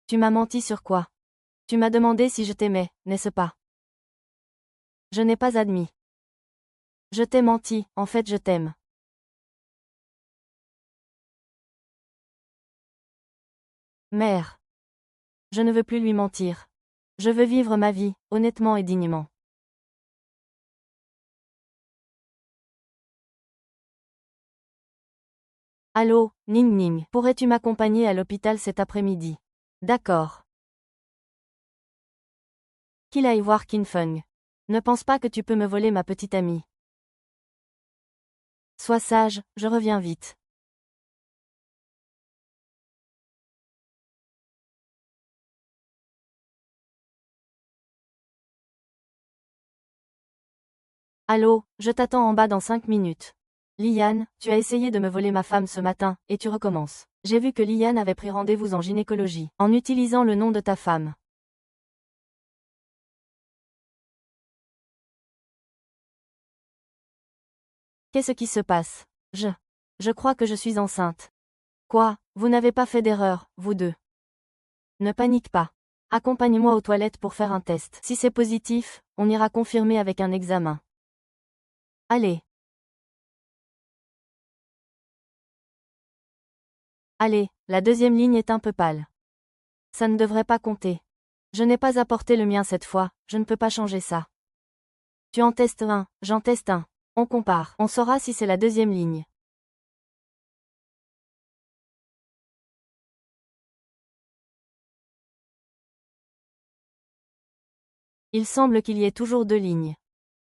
Tu m'as menti sur quoi? Tu m'as demandé si je t'aimais, n'est-ce pas? Je n'ai pas admis. Je t'ai menti, en fait je t'aime. Mère. Je ne veux plus lui mentir. Je veux vivre ma vie, honnêtement et dignement. Allô, Ning Ning, pourrais-tu m'accompagner à l'hôpital cet après-midi? D'accord. Qu'il aille voir Qin Feng. Ne pense pas que tu peux me voler ma petite amie. Sois sage, je reviens vite. Allô, je t'attends en bas dans 5 minutes. Liane, tu as essayé de me voler ma femme ce matin, et tu recommences. J'ai vu que Liane avait pris rendez-vous en gynécologie, en utilisant le nom de ta femme. Qu'est-ce qui se passe? Je crois que je suis enceinte. Quoi, vous n'avez pas fait d'erreur, vous deux. Ne panique pas. Accompagne-moi aux toilettes pour faire un test. Si c'est positif, on ira confirmer avec un examen. Allez. Allez, la deuxième ligne est un peu pâle. Ça ne devrait pas compter. Je n'ai pas apporté le mien cette fois, je ne peux pas changer ça. Tu en testes un, j'en teste un. On compare. On saura si c'est la deuxième ligne. Il semble qu'il y ait toujours deux lignes.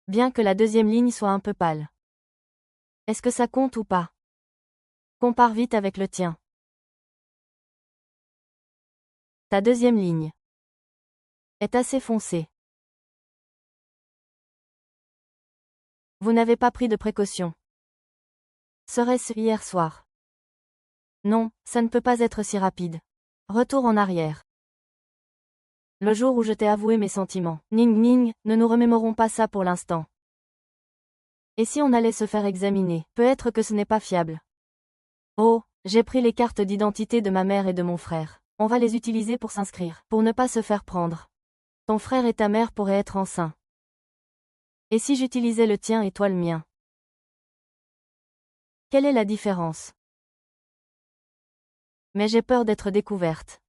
Bien que la deuxième ligne soit un peu pâle. Est-ce que ça compte ou pas? Compare vite avec le tien. Ta deuxième ligne est assez foncée. Vous n'avez pas pris de précaution. Serait-ce hier soir? Non, ça ne peut pas être si rapide. Retour en arrière. Le jour où je t'ai avoué mes sentiments. Ning ning, ne nous remémorons pas ça pour l'instant. Et si on allait se faire examiner? Peut-être que ce n'est pas fiable. Oh, j'ai pris les cartes d'identité de ma mère et de mon frère. On va les utiliser pour s'inscrire, pour ne pas se faire prendre. Ton frère et ta mère pourraient être enceints. Et si j'utilisais le tien et toi le mien? Quelle est la différence? Mais j'ai peur d'être découverte.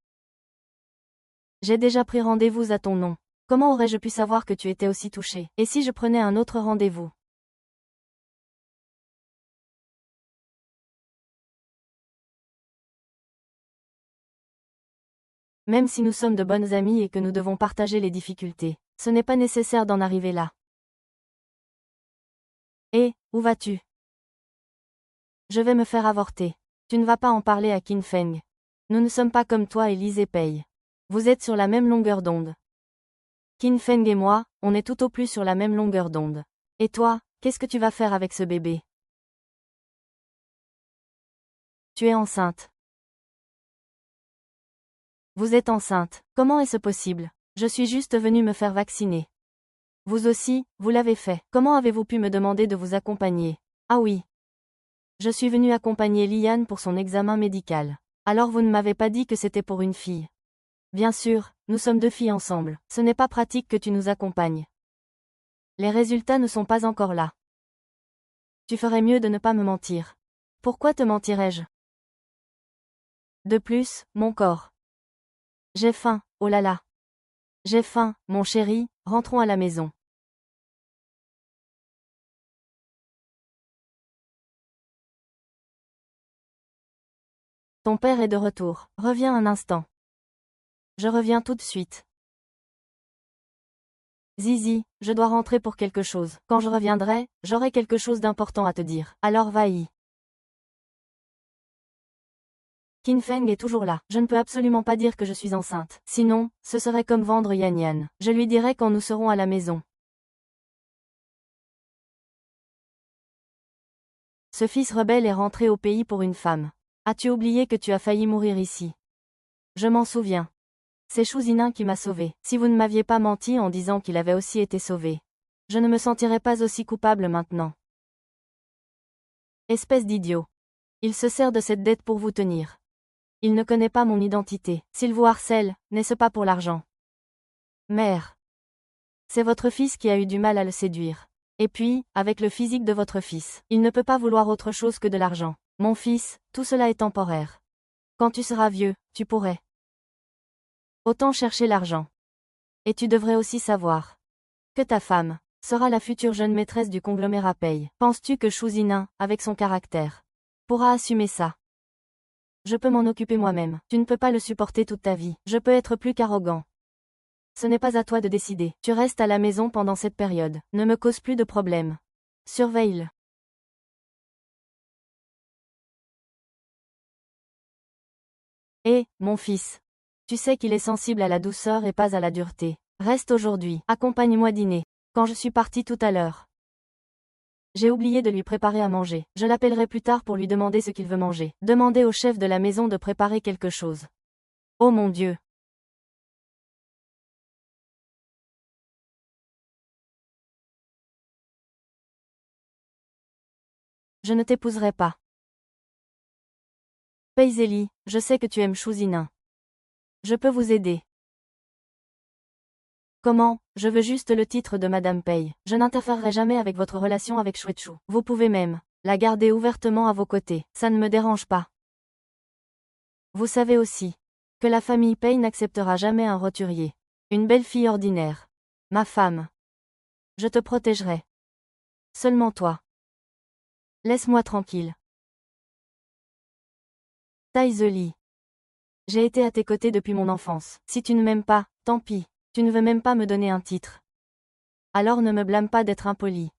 J'ai déjà pris rendez-vous à ton nom. Comment aurais-je pu savoir que tu étais aussi touché? Et si je prenais un autre rendez-vous? Même si nous sommes de bonnes amies et que nous devons partager les difficultés, ce n'est pas nécessaire d'en arriver là. Et, où vas-tu? Je vais me faire avorter. Tu ne vas pas en parler à Qin Feng. Nous ne sommes pas comme toi et Lise et Pei. Vous êtes sur la même longueur d'onde. Qin Feng et moi, on est tout au plus sur la même longueur d'onde. Et toi, qu'est-ce que tu vas faire avec ce bébé? Tu es enceinte. Vous êtes enceinte. Comment est-ce possible? Je suis juste venue me faire vacciner. Vous aussi, vous l'avez fait. Comment avez-vous pu me demander de vous accompagner? Ah oui. Je suis venue accompagner Liane pour son examen médical. Alors vous ne m'avez pas dit que c'était pour une fille. Bien sûr, nous sommes deux filles ensemble. Ce n'est pas pratique que tu nous accompagnes. Les résultats ne sont pas encore là. Tu ferais mieux de ne pas me mentir. Pourquoi te mentirais-je? De plus, mon corps. J'ai faim, oh là là. J'ai faim, mon chéri, rentrons à la maison. Ton père est de retour. Reviens un instant. Je reviens tout de suite. Zizi, je dois rentrer pour quelque chose. Quand je reviendrai, j'aurai quelque chose d'important à te dire. Alors va-y. Qin Feng est toujours là. Je ne peux absolument pas dire que je suis enceinte. Sinon, ce serait comme vendre Yan Yan. Je lui dirai quand nous serons à la maison. Ce fils rebelle est rentré au pays pour une femme. As-tu oublié que tu as failli mourir ici? Je m'en souviens. C'est Chouzinin qui m'a sauvé. Si vous ne m'aviez pas menti en disant qu'il avait aussi été sauvé, je ne me sentirais pas aussi coupable maintenant. Espèce d'idiot. Il se sert de cette dette pour vous tenir. Il ne connaît pas mon identité. S'il vous harcèle, n'est-ce pas pour l'argent? Mère. C'est votre fils qui a eu du mal à le séduire. Et puis, avec le physique de votre fils, il ne peut pas vouloir autre chose que de l'argent. Mon fils, tout cela est temporaire. Quand tu seras vieux, tu pourrais. Autant chercher l'argent. Et tu devrais aussi savoir que ta femme sera la future jeune maîtresse du conglomérat Pei. Penses-tu que Chouzinin, avec son caractère, pourra assumer ça? Je peux m'en occuper moi-même. Tu ne peux pas le supporter toute ta vie. Je peux être plus qu'arrogant. Ce n'est pas à toi de décider. Tu restes à la maison pendant cette période. Ne me cause plus de problèmes. Surveille-le. Mon fils. Tu sais qu'il est sensible à la douceur et pas à la dureté. Reste aujourd'hui. Accompagne-moi dîner. Quand je suis partie tout à l'heure. J'ai oublié de lui préparer à manger. Je l'appellerai plus tard pour lui demander ce qu'il veut manger. Demandez au chef de la maison de préparer quelque chose. Oh mon Dieu. Je ne t'épouserai pas. Paiseli, je sais que tu aimes Chouzinin. Je peux vous aider. Comment? Je veux juste le titre de Madame Pei. Je n'interférerai jamais avec votre relation avec Chouetchou. Vous pouvez même la garder ouvertement à vos côtés. Ça ne me dérange pas. Vous savez aussi que la famille Pei n'acceptera jamais un roturier. Une belle fille ordinaire. Ma femme. Je te protégerai. Seulement toi. Laisse-moi tranquille. Taizeli. J'ai été à tes côtés depuis mon enfance. Si tu ne m'aimes pas, tant pis. Tu ne veux même pas me donner un titre. Alors ne me blâme pas d'être impoli.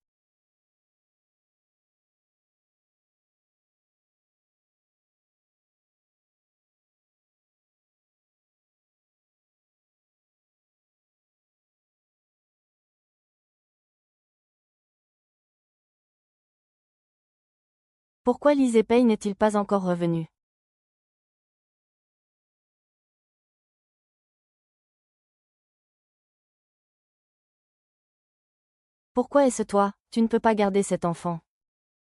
Pourquoi Lise Pei n'est-il pas encore revenu? Pourquoi est-ce toi? Tu ne peux pas garder cet enfant.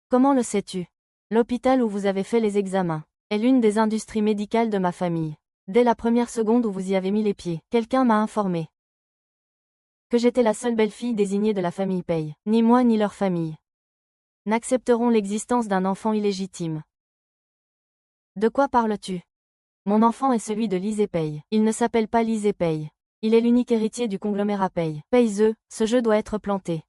Comment le sais-tu? L'hôpital où vous avez fait les examens est l'une des industries médicales de ma famille. Dès la première seconde où vous y avez mis les pieds, quelqu'un m'a informé que j'étais la seule belle-fille désignée de la famille Pei. Ni moi ni leur famille n'accepteront l'existence d'un enfant illégitime. De quoi parles-tu? Mon enfant est celui de Lise Pei. Il ne s'appelle pas Lise Pei. Il est l'unique héritier du conglomérat Pei. Pei-ze, ce jeu doit être planté.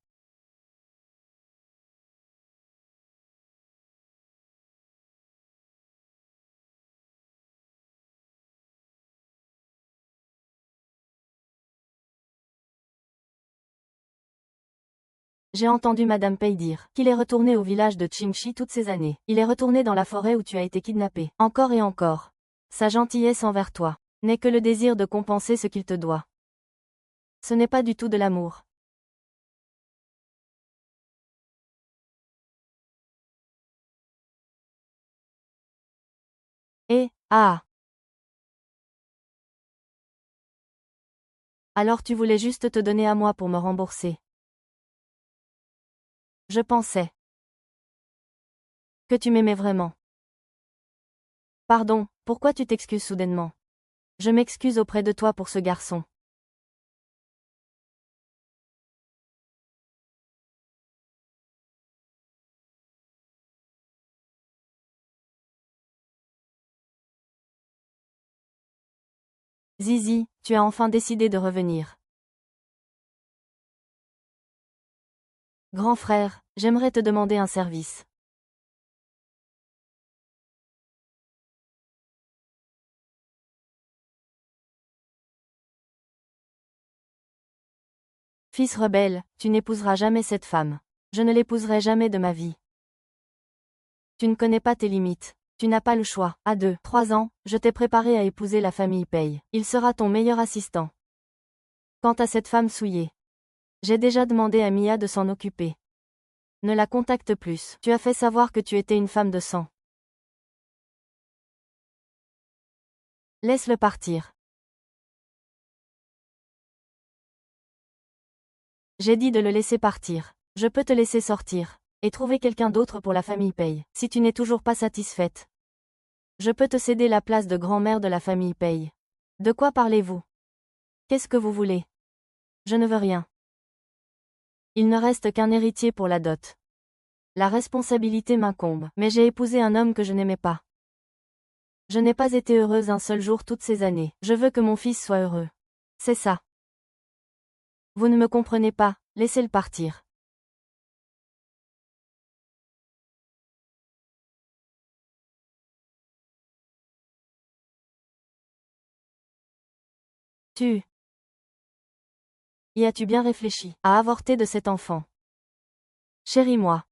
J'ai entendu Madame Pei dire qu'il est retourné au village de Chingchi toutes ces années. Il est retourné dans la forêt où tu as été kidnappé. Encore et encore. Sa gentillesse envers toi n'est que le désir de compenser ce qu'il te doit. Ce n'est pas du tout de l'amour. Et, ah. Alors tu voulais juste te donner à moi pour me rembourser. Je pensais que tu m'aimais vraiment. Pardon, pourquoi tu t'excuses soudainement? Je m'excuse auprès de toi pour ce garçon. Zizi, tu as enfin décidé de revenir. Grand frère, j'aimerais te demander un service. Fils rebelle, tu n'épouseras jamais cette femme. Je ne l'épouserai jamais de ma vie. Tu ne connais pas tes limites. Tu n'as pas le choix. À 3 ans, je t'ai préparé à épouser la famille Pei. Il sera ton meilleur assistant. Quant à cette femme souillée, j'ai déjà demandé à Mia de s'en occuper. Ne la contacte plus. Tu as fait savoir que tu étais une femme de sang. Laisse-le partir. J'ai dit de le laisser partir. Je peux te laisser sortir et trouver quelqu'un d'autre pour la famille Pei. Si tu n'es toujours pas satisfaite, je peux te céder la place de grand-mère de la famille Pei. De quoi parlez-vous? Qu'est-ce que vous voulez? Je ne veux rien. Il ne reste qu'un héritier pour la dot. La responsabilité m'incombe, mais j'ai épousé un homme que je n'aimais pas. Je n'ai pas été heureuse un seul jour toutes ces années. Je veux que mon fils soit heureux. C'est ça. Vous ne me comprenez pas, laissez-le partir. Tu y as-tu bien réfléchi à avorter de cet enfant? Chérie moi.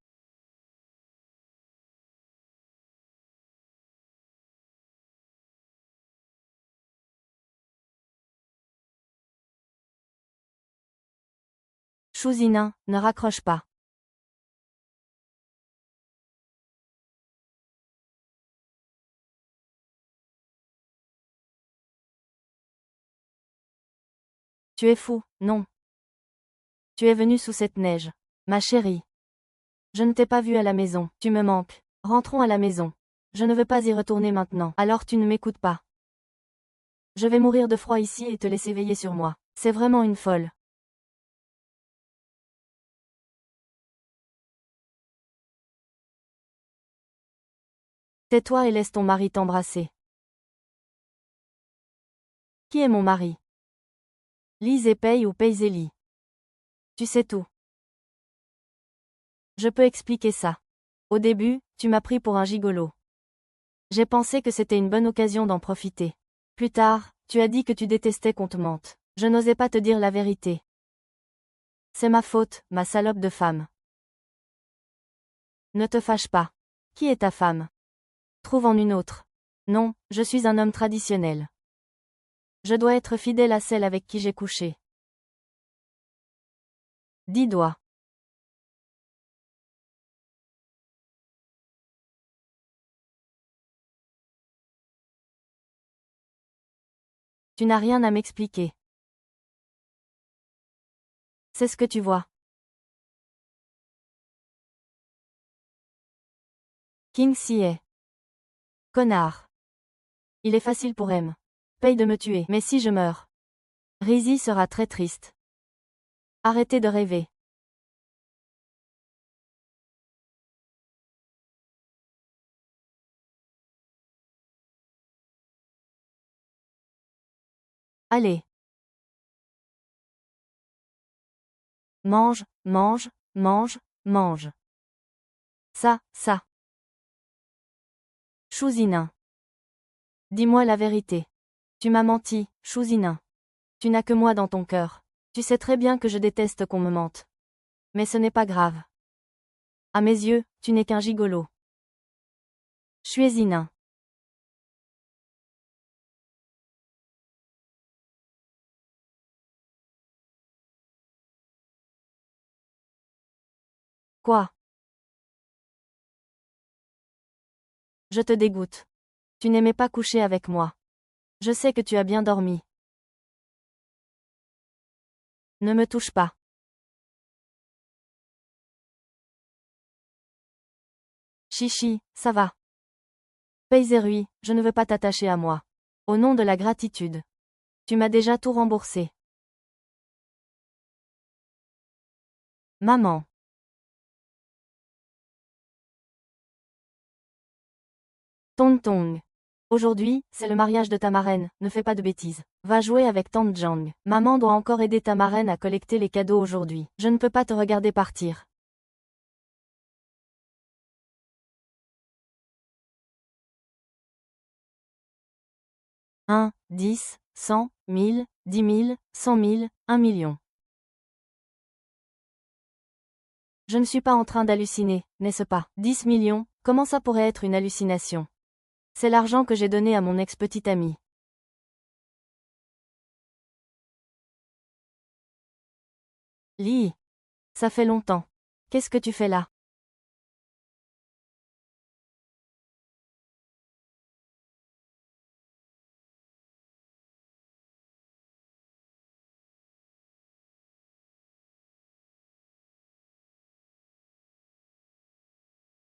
Chousinin, ne raccroche pas. Tu es fou, non. Tu es venu sous cette neige. Ma chérie. Je ne t'ai pas vue à la maison, tu me manques. Rentrons à la maison. Je ne veux pas y retourner maintenant. Alors tu ne m'écoutes pas. Je vais mourir de froid ici et te laisser veiller sur moi. C'est vraiment une folle. Tais-toi et laisse ton mari t'embrasser. Qui est mon mari? Lise et Pei ou Peizeli? Tu sais tout. Je peux expliquer ça. Au début, tu m'as pris pour un gigolo. J'ai pensé que c'était une bonne occasion d'en profiter. Plus tard, tu as dit que tu détestais qu'on te mente. Je n'osais pas te dire la vérité. C'est ma faute, ma salope de femme. Ne te fâche pas. Qui est ta femme? Trouve en une autre. Non, je suis un homme traditionnel. Je dois être fidèle à celle avec qui j'ai couché. 10 doigts. Tu n'as rien à m'expliquer. C'est ce que tu vois. King Sieh. Connard. Il est facile pour M. Paye de me tuer. Mais si je meurs, Rizzy sera très triste. Arrêtez de rêver. Allez. Mange, mange, mange, mange. Ça. Chouzinin. Dis-moi la vérité. Tu m'as menti, Chouzinin. Tu n'as que moi dans ton cœur. Tu sais très bien que je déteste qu'on me mente. Mais ce n'est pas grave. À mes yeux, tu n'es qu'un gigolo. Chuezinin. Quoi? Je te dégoûte. Tu n'aimais pas coucher avec moi. Je sais que tu as bien dormi. Ne me touche pas. Chichi, ça va. Peizerui, je ne veux pas t'attacher à moi. Au nom de la gratitude. Tu m'as déjà tout remboursé. Maman. Tong. Aujourd'hui, c'est le mariage de ta marraine, ne fais pas de bêtises. Va jouer avec Tante Jang. Maman doit encore aider ta marraine à collecter les cadeaux aujourd'hui. Je ne peux pas te regarder partir. Un, 10, 100, 1000, 10 000, 100 000, 1 million. Je ne suis pas en train d'halluciner, n'est-ce pas? 10 millions, comment ça pourrait être une hallucination? C'est l'argent que j'ai donné à mon ex-petite amie. Lee. Ça fait longtemps. Qu'est-ce que tu fais là?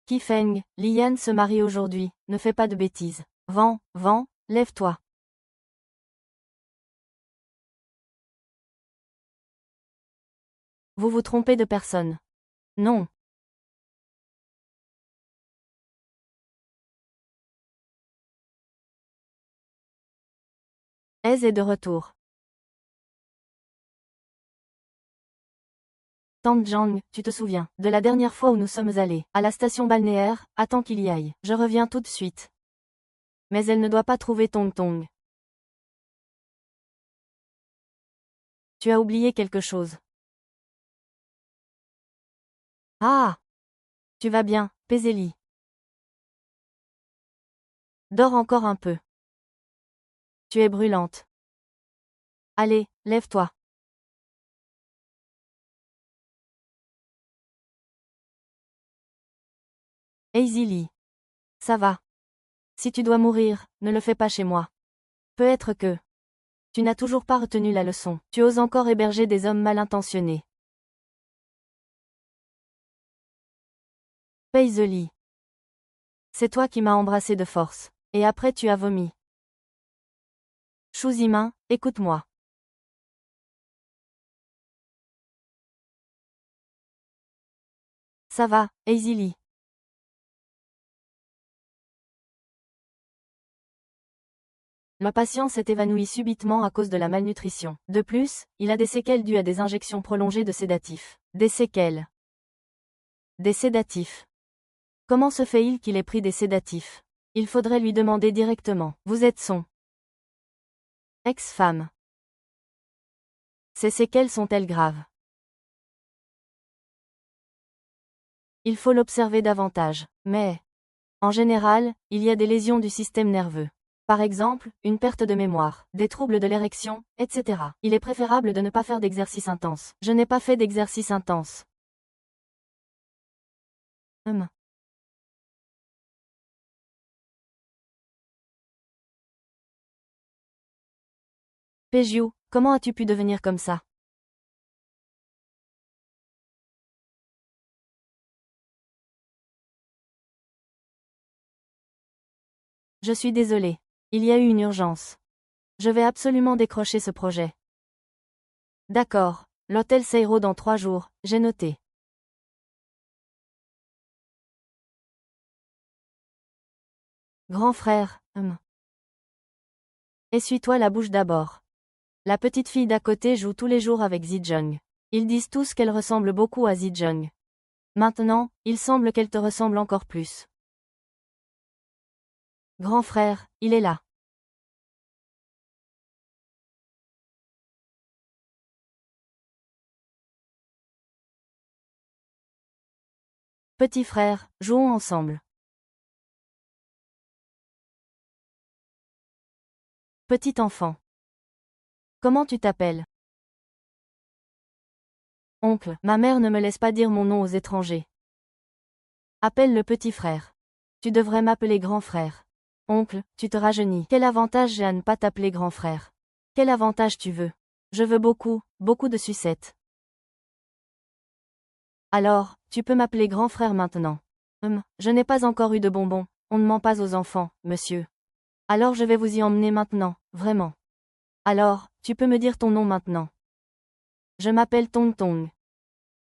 Kifeng, Lian se marie aujourd'hui, ne fais pas de bêtises. Vent, lève-toi. Vous vous trompez de personne. Non. Ez est de retour. Tante Jang, tu te souviens, de la dernière fois où nous sommes allés, à la station balnéaire, attends qu'il y aille. Je reviens tout de suite. Mais elle ne doit pas trouver Tong. Tu as oublié quelque chose. Ah! Tu vas bien, Pézélie. Dors encore un peu. Tu es brûlante. Allez, lève-toi. Lee. Ça va. Si tu dois mourir, ne le fais pas chez moi. Peut-être que tu n'as toujours pas retenu la leçon. Tu oses encore héberger des hommes mal intentionnés. Paisley. C'est toi qui m'as embrassé de force. Et après tu as vomi. Chouzimin, écoute-moi. Ça va, Lee. Ma patient s'est évanouie subitement à cause de la malnutrition. De plus, il a des séquelles dues à des injections prolongées de sédatifs. Des séquelles. Des sédatifs. Comment se fait-il qu'il ait pris des sédatifs? Il faudrait lui demander directement. Vous êtes son ex-femme. Ces séquelles sont-elles graves? Il faut l'observer davantage. Mais, en général, il y a des lésions du système nerveux. Par exemple, une perte de mémoire, des troubles de l'érection, etc. Il est préférable de ne pas faire d'exercice intense. Je n'ai pas fait d'exercice intense. Pégiou, comment as-tu pu devenir comme ça? Je suis désolé. Il y a eu une urgence. Je vais absolument décrocher ce projet. D'accord. L'hôtel Seiro dans 3 jours, j'ai noté. Grand frère, Essuie-toi la bouche d'abord. La petite fille d'à côté joue tous les jours avec Zijong. Ils disent tous qu'elle ressemble beaucoup à Zijong. Maintenant, il semble qu'elle te ressemble encore plus. Grand frère, il est là. Petit frère, jouons ensemble. Petit enfant. Comment tu t'appelles? Oncle, ma mère ne me laisse pas dire mon nom aux étrangers. Appelle le petit frère. Tu devrais m'appeler grand frère. Oncle, tu te rajeunis. Quel avantage j'ai à ne pas t'appeler grand frère? Quel avantage tu veux? Je veux beaucoup, beaucoup de sucettes. Alors, tu peux m'appeler grand frère maintenant. Je n'ai pas encore eu de bonbons, on ne ment pas aux enfants, monsieur. Alors je vais vous y emmener maintenant, vraiment. Alors, tu peux me dire ton nom maintenant. Je m'appelle Tong Tong.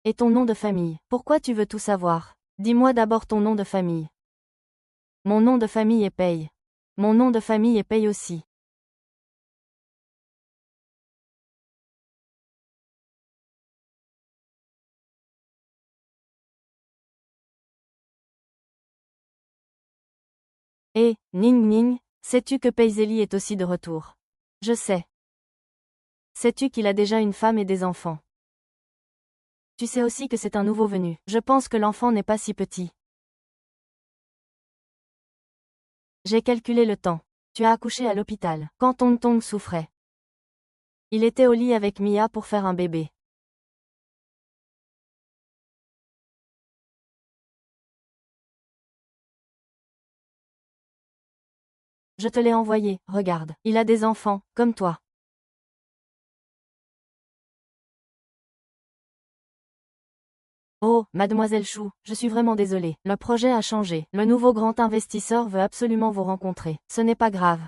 Et ton nom de famille? Pourquoi tu veux tout savoir? Dis-moi d'abord ton nom de famille. Mon nom de famille est Pei. Mon nom de famille est Pei aussi. Et, Ning Ning, sais-tu que Pei Zélie est aussi de retour? Je sais. Sais-tu qu'il a déjà une femme et des enfants? Tu sais aussi que c'est un nouveau venu. Je pense que l'enfant n'est pas si petit. J'ai calculé le temps. Tu as accouché à l'hôpital. Quand Tong Tong souffrait. Il était au lit avec Mia pour faire un bébé. Je te l'ai envoyé, regarde. Il a des enfants, comme toi. Oh, mademoiselle Chou, je suis vraiment désolée. Le projet a changé. Le nouveau grand investisseur veut absolument vous rencontrer. Ce n'est pas grave.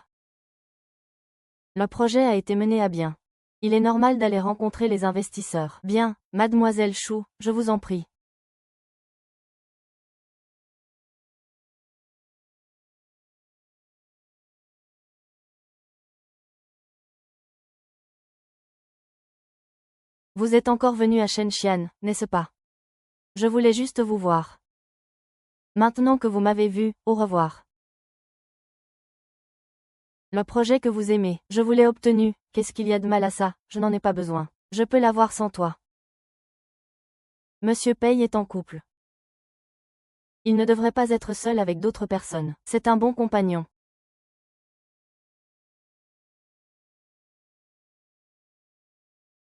Le projet a été mené à bien. Il est normal d'aller rencontrer les investisseurs. Bien, mademoiselle Chou, je vous en prie. Vous êtes encore venu à Shenzhen, n'est-ce pas? Je voulais juste vous voir. Maintenant que vous m'avez vu, au revoir. Le projet que vous aimez, je vous l'ai obtenu, qu'est-ce qu'il y a de mal à ça? Je n'en ai pas besoin. Je peux l'avoir sans toi. Monsieur Pei est en couple. Il ne devrait pas être seul avec d'autres personnes. C'est un bon compagnon.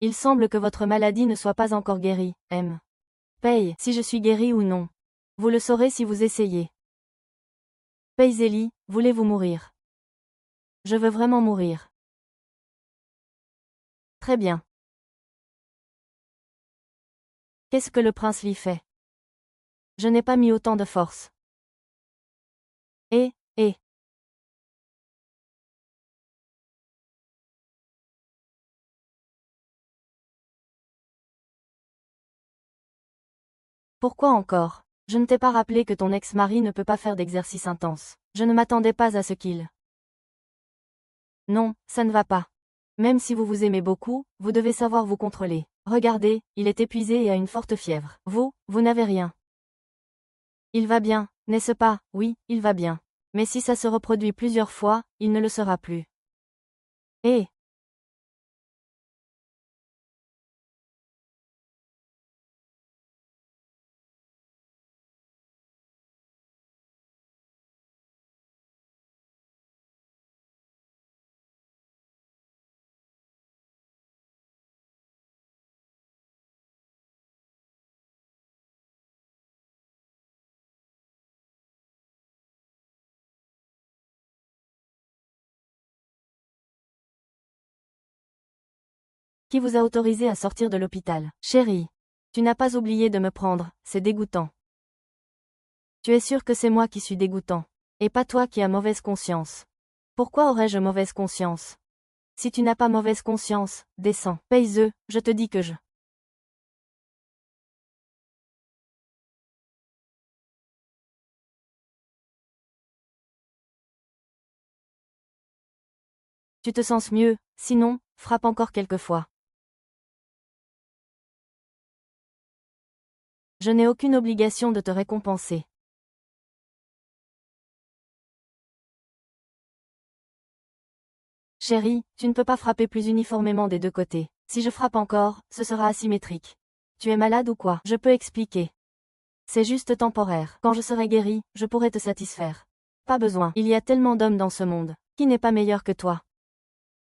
Il semble que votre maladie ne soit pas encore guérie, M. Pei, si je suis guérie ou non. Vous le saurez si vous essayez. Pei Zélie, voulez-vous mourir? Je veux vraiment mourir. Très bien. Qu'est-ce que le prince Li fait? Je n'ai pas mis autant de force. Et. Pourquoi encore? Je ne t'ai pas rappelé que ton ex-mari ne peut pas faire d'exercice intense. Je ne m'attendais pas à ce qu'il. Non, ça ne va pas. Même si vous vous aimez beaucoup, vous devez savoir vous contrôler. Regardez, il est épuisé et a une forte fièvre. Vous n'avez rien. Il va bien, n'est-ce pas? Oui, il va bien. Mais si ça se reproduit plusieurs fois, il ne le sera plus. Eh! Qui vous a autorisé à sortir de l'hôpital? Chérie. Tu n'as pas oublié de me prendre, c'est dégoûtant. Tu es sûr que c'est moi qui suis dégoûtant. Et pas toi qui as mauvaise conscience. Pourquoi aurais-je mauvaise conscience? Si tu n'as pas mauvaise conscience, descends. Paye-le, je te dis que je. Tu te sens mieux, sinon, frappe encore quelques fois. Je n'ai aucune obligation de te récompenser. Chérie, tu ne peux pas frapper plus uniformément des deux côtés. Si je frappe encore, ce sera asymétrique. Tu es malade ou quoi? Je peux expliquer. C'est juste temporaire. Quand je serai guérie, je pourrai te satisfaire. Pas besoin. Il y a tellement d'hommes dans ce monde. Qui n'est pas meilleur que toi?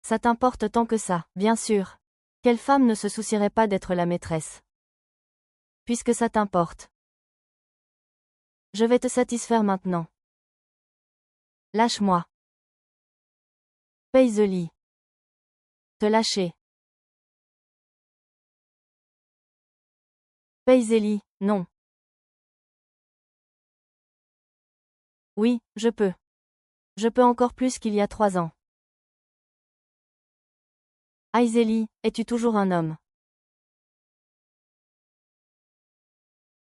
Ça t'importe tant que ça, bien sûr. Quelle femme ne se soucierait pas d'être la maîtresse? Puisque ça t'importe. Je vais te satisfaire maintenant. Lâche-moi. Paye the lit. Te lâcher. Paye Zélie, non. Oui, je peux. Je peux encore plus qu'il y a 3 ans. Aïe Zélie, es-tu toujours un homme?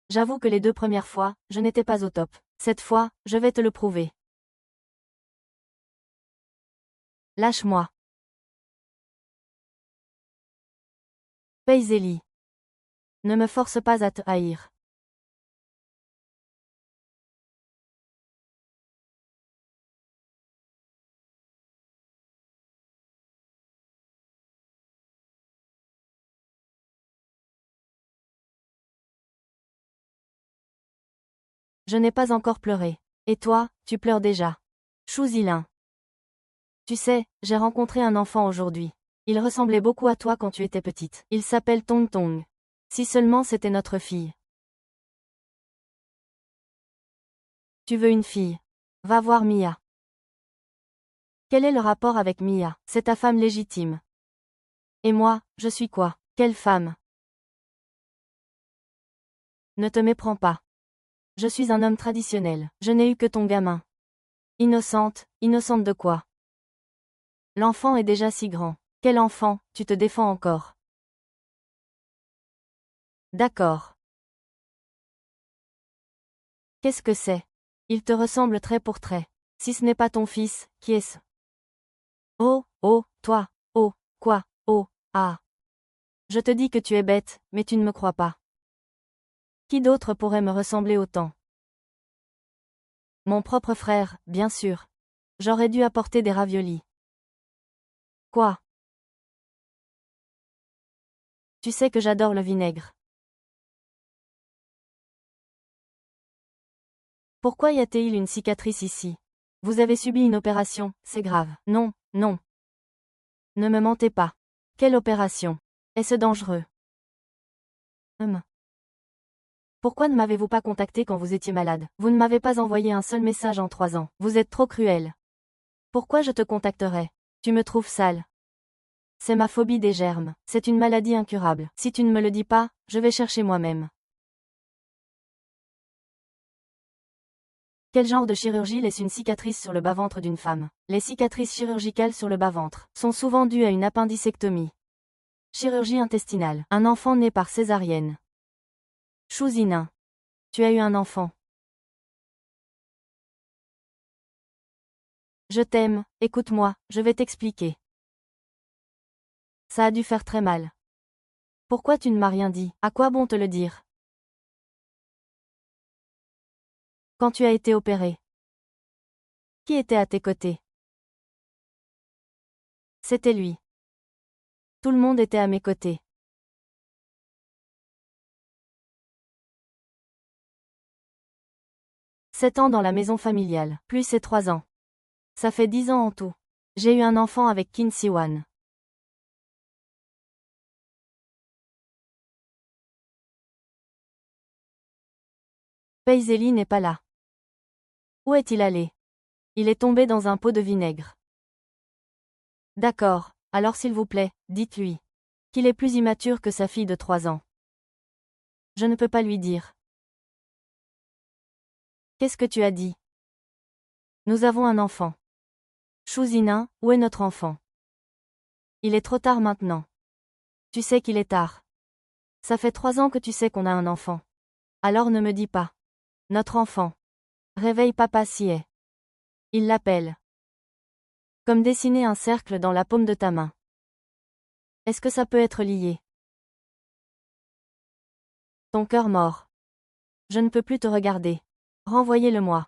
J'avoue que les 2 premières fois, je n'étais pas au top. Cette fois, je vais te le prouver. Lâche-moi. Paye Zélie. Ne me force pas à te haïr. Je n'ai pas encore pleuré. Et toi, tu pleures déjà. Chouzilin. Tu sais, j'ai rencontré un enfant aujourd'hui. Il ressemblait beaucoup à toi quand tu étais petite. Il s'appelle Tong Tong. Si seulement c'était notre fille. Tu veux une fille? Va voir Mia. Quel est le rapport avec Mia? C'est ta femme légitime. Et moi, je suis quoi? Quelle femme? Ne te méprends pas. Je suis un homme traditionnel. Je n'ai eu que ton gamin. Innocente, innocente de quoi? L'enfant est déjà si grand. Quel enfant, tu te défends encore. D'accord. Qu'est-ce que c'est? Il te ressemble trait pour trait. Si ce n'est pas ton fils, qui est-ce? Oh, oh, toi, oh, quoi, oh, ah. Je te dis que tu es bête, mais tu ne me crois pas. Qui d'autre pourrait me ressembler autant? Mon propre frère, bien sûr. J'aurais dû apporter des raviolis. Quoi? Tu sais que j'adore le vinaigre. Pourquoi y a-t-il une cicatrice ici? Vous avez subi une opération, c'est grave. Non, non. Ne me mentez pas. Quelle opération? Est-ce dangereux? Pourquoi ne m'avez-vous pas contacté quand vous étiez malade? Vous ne m'avez pas envoyé un seul message en 3 ans. Vous êtes trop cruel. Pourquoi je te contacterais? Tu me trouves sale. C'est ma phobie des germes. C'est une maladie incurable. Si tu ne me le dis pas, je vais chercher moi-même. Quel genre de chirurgie laisse une cicatrice sur le bas-ventre d'une femme? Les cicatrices chirurgicales sur le bas-ventre sont souvent dues à une appendicectomie. Chirurgie intestinale. Un enfant né par césarienne. Chouzinin. Tu as eu un enfant. Je t'aime, écoute-moi, je vais t'expliquer. Ça a dû faire très mal. Pourquoi tu ne m'as rien dit? À quoi bon te le dire? Quand tu as été opéré. Qui était à tes côtés? C'était lui. Tout le monde était à mes côtés. 7 ans dans la maison familiale, plus ces 3 ans. Ça fait 10 ans en tout. J'ai eu un enfant avec Kim Si-wan. Paisley n'est pas là. Où est-il allé? Il est tombé dans un pot de vinaigre. D'accord, alors s'il vous plaît, dites-lui. Qu'il est plus immature que sa fille de 3 ans. Je ne peux pas lui dire. Qu'est-ce que tu as dit? Nous avons un enfant. Chouzina, où est notre enfant? Il est trop tard maintenant. Tu sais qu'il est tard. Ça fait 3 ans que tu sais qu'on a un enfant. Alors ne me dis pas. Notre enfant. Réveille papa si est. Il l'appelle. Comme dessiner un cercle dans la paume de ta main. Est-ce que ça peut être lié? Ton cœur mort. Je ne peux plus te regarder. Renvoyez-le-moi.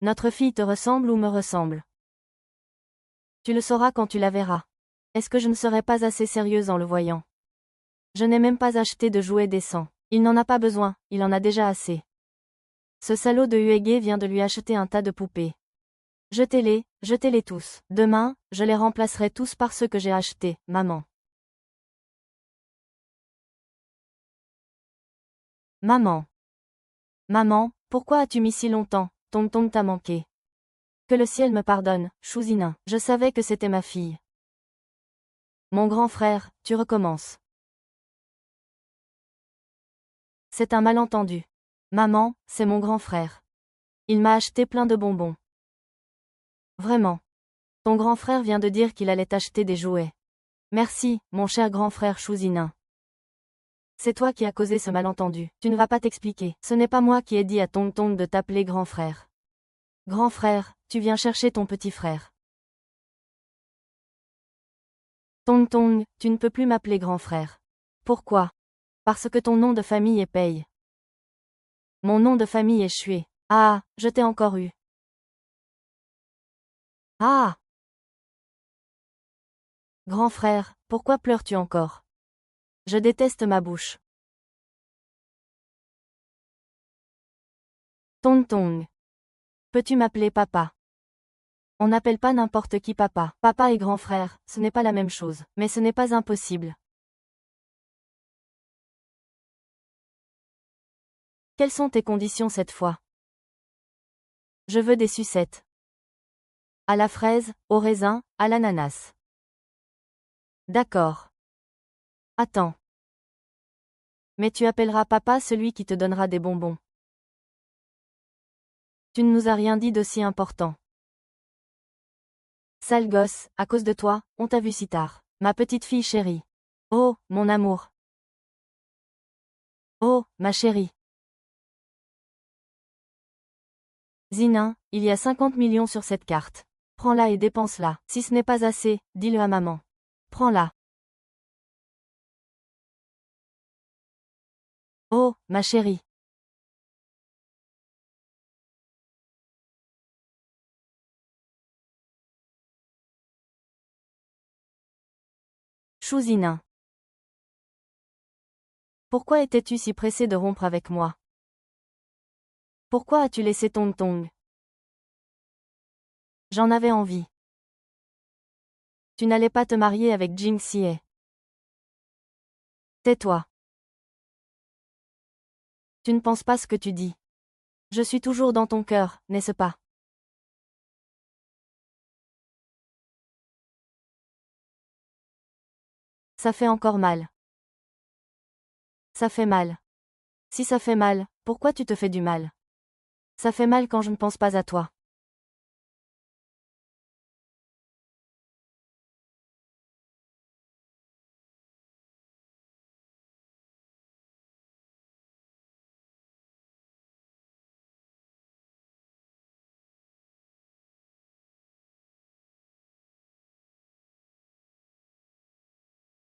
Notre fille te ressemble ou me ressemble? Tu le sauras quand tu la verras. Est-ce que je ne serai pas assez sérieuse en le voyant? Je n'ai même pas acheté de jouets décents. Il n'en a pas besoin, il en a déjà assez. Ce salaud de Huege vient de lui acheter un tas de poupées. Jetez-les tous. Demain, je les remplacerai tous par ceux que j'ai achetés, maman. Maman. Maman, pourquoi as-tu mis si longtemps? Tonton t'a manqué. Que le ciel me pardonne, Chouzina. Je savais que c'était ma fille. Mon grand frère, tu recommences. C'est un malentendu. Maman, c'est mon grand frère. Il m'a acheté plein de bonbons. Vraiment. Ton grand frère vient de dire qu'il allait t'acheter des jouets. Merci, mon cher grand frère Chouzina. C'est toi qui as causé ce malentendu. Tu ne vas pas t'expliquer. Ce n'est pas moi qui ai dit à Tonton de t'appeler grand frère. Grand frère, tu viens chercher ton petit frère. Tonton, tu ne peux plus m'appeler grand frère. Pourquoi? Parce que ton nom de famille est Paye. Mon nom de famille est Chue. Ah, je t'ai encore eu. Ah! Grand frère, pourquoi pleures-tu encore? Je déteste ma bouche. Tonton. Peux-tu m'appeler papa? On n'appelle pas n'importe qui papa. Papa et grand frère, ce n'est pas la même chose. Mais ce n'est pas impossible. Quelles sont tes conditions cette fois? Je veux des sucettes. À la fraise, au raisin, à l'ananas. D'accord. Attends. Mais tu appelleras papa celui qui te donnera des bonbons. Tu ne nous as rien dit d'aussi important. Sale gosse, à cause de toi, on t'a vu si tard. Ma petite fille chérie. Oh, mon amour. Oh, ma chérie. Zina, il y a 50 millions sur cette carte. Prends-la et dépense-la. Si ce n'est pas assez, dis-le à maman. Prends-la. Oh, ma chérie. Chouzina. Pourquoi étais-tu si pressé de rompre avec moi? Pourquoi as-tu laissé Tonton? J'en avais envie. Tu n'allais pas te marier avec Jing Sie. Tais-toi. Tu ne penses pas ce que tu dis. Je suis toujours dans ton cœur, n'est-ce pas? Ça fait encore mal. Ça fait mal. Si ça fait mal, pourquoi tu te fais du mal? Ça fait mal quand je ne pense pas à toi.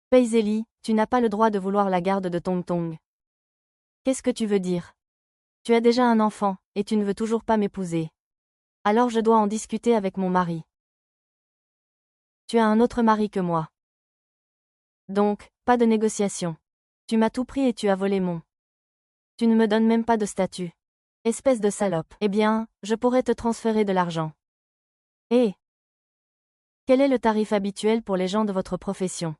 Paisley, tu n'as pas le droit de vouloir la garde de Tonton. Qu'est-ce que tu veux dire? Tu as déjà un enfant, et tu ne veux toujours pas m'épouser. Alors je dois en discuter avec mon mari. Tu as un autre mari que moi. Donc, pas de négociation. Tu m'as tout pris et tu as volé mon. Tu ne me donnes même pas de statut. Espèce de salope. Eh bien, je pourrais te transférer de l'argent. Eh! Quel est le tarif habituel pour les gens de votre profession?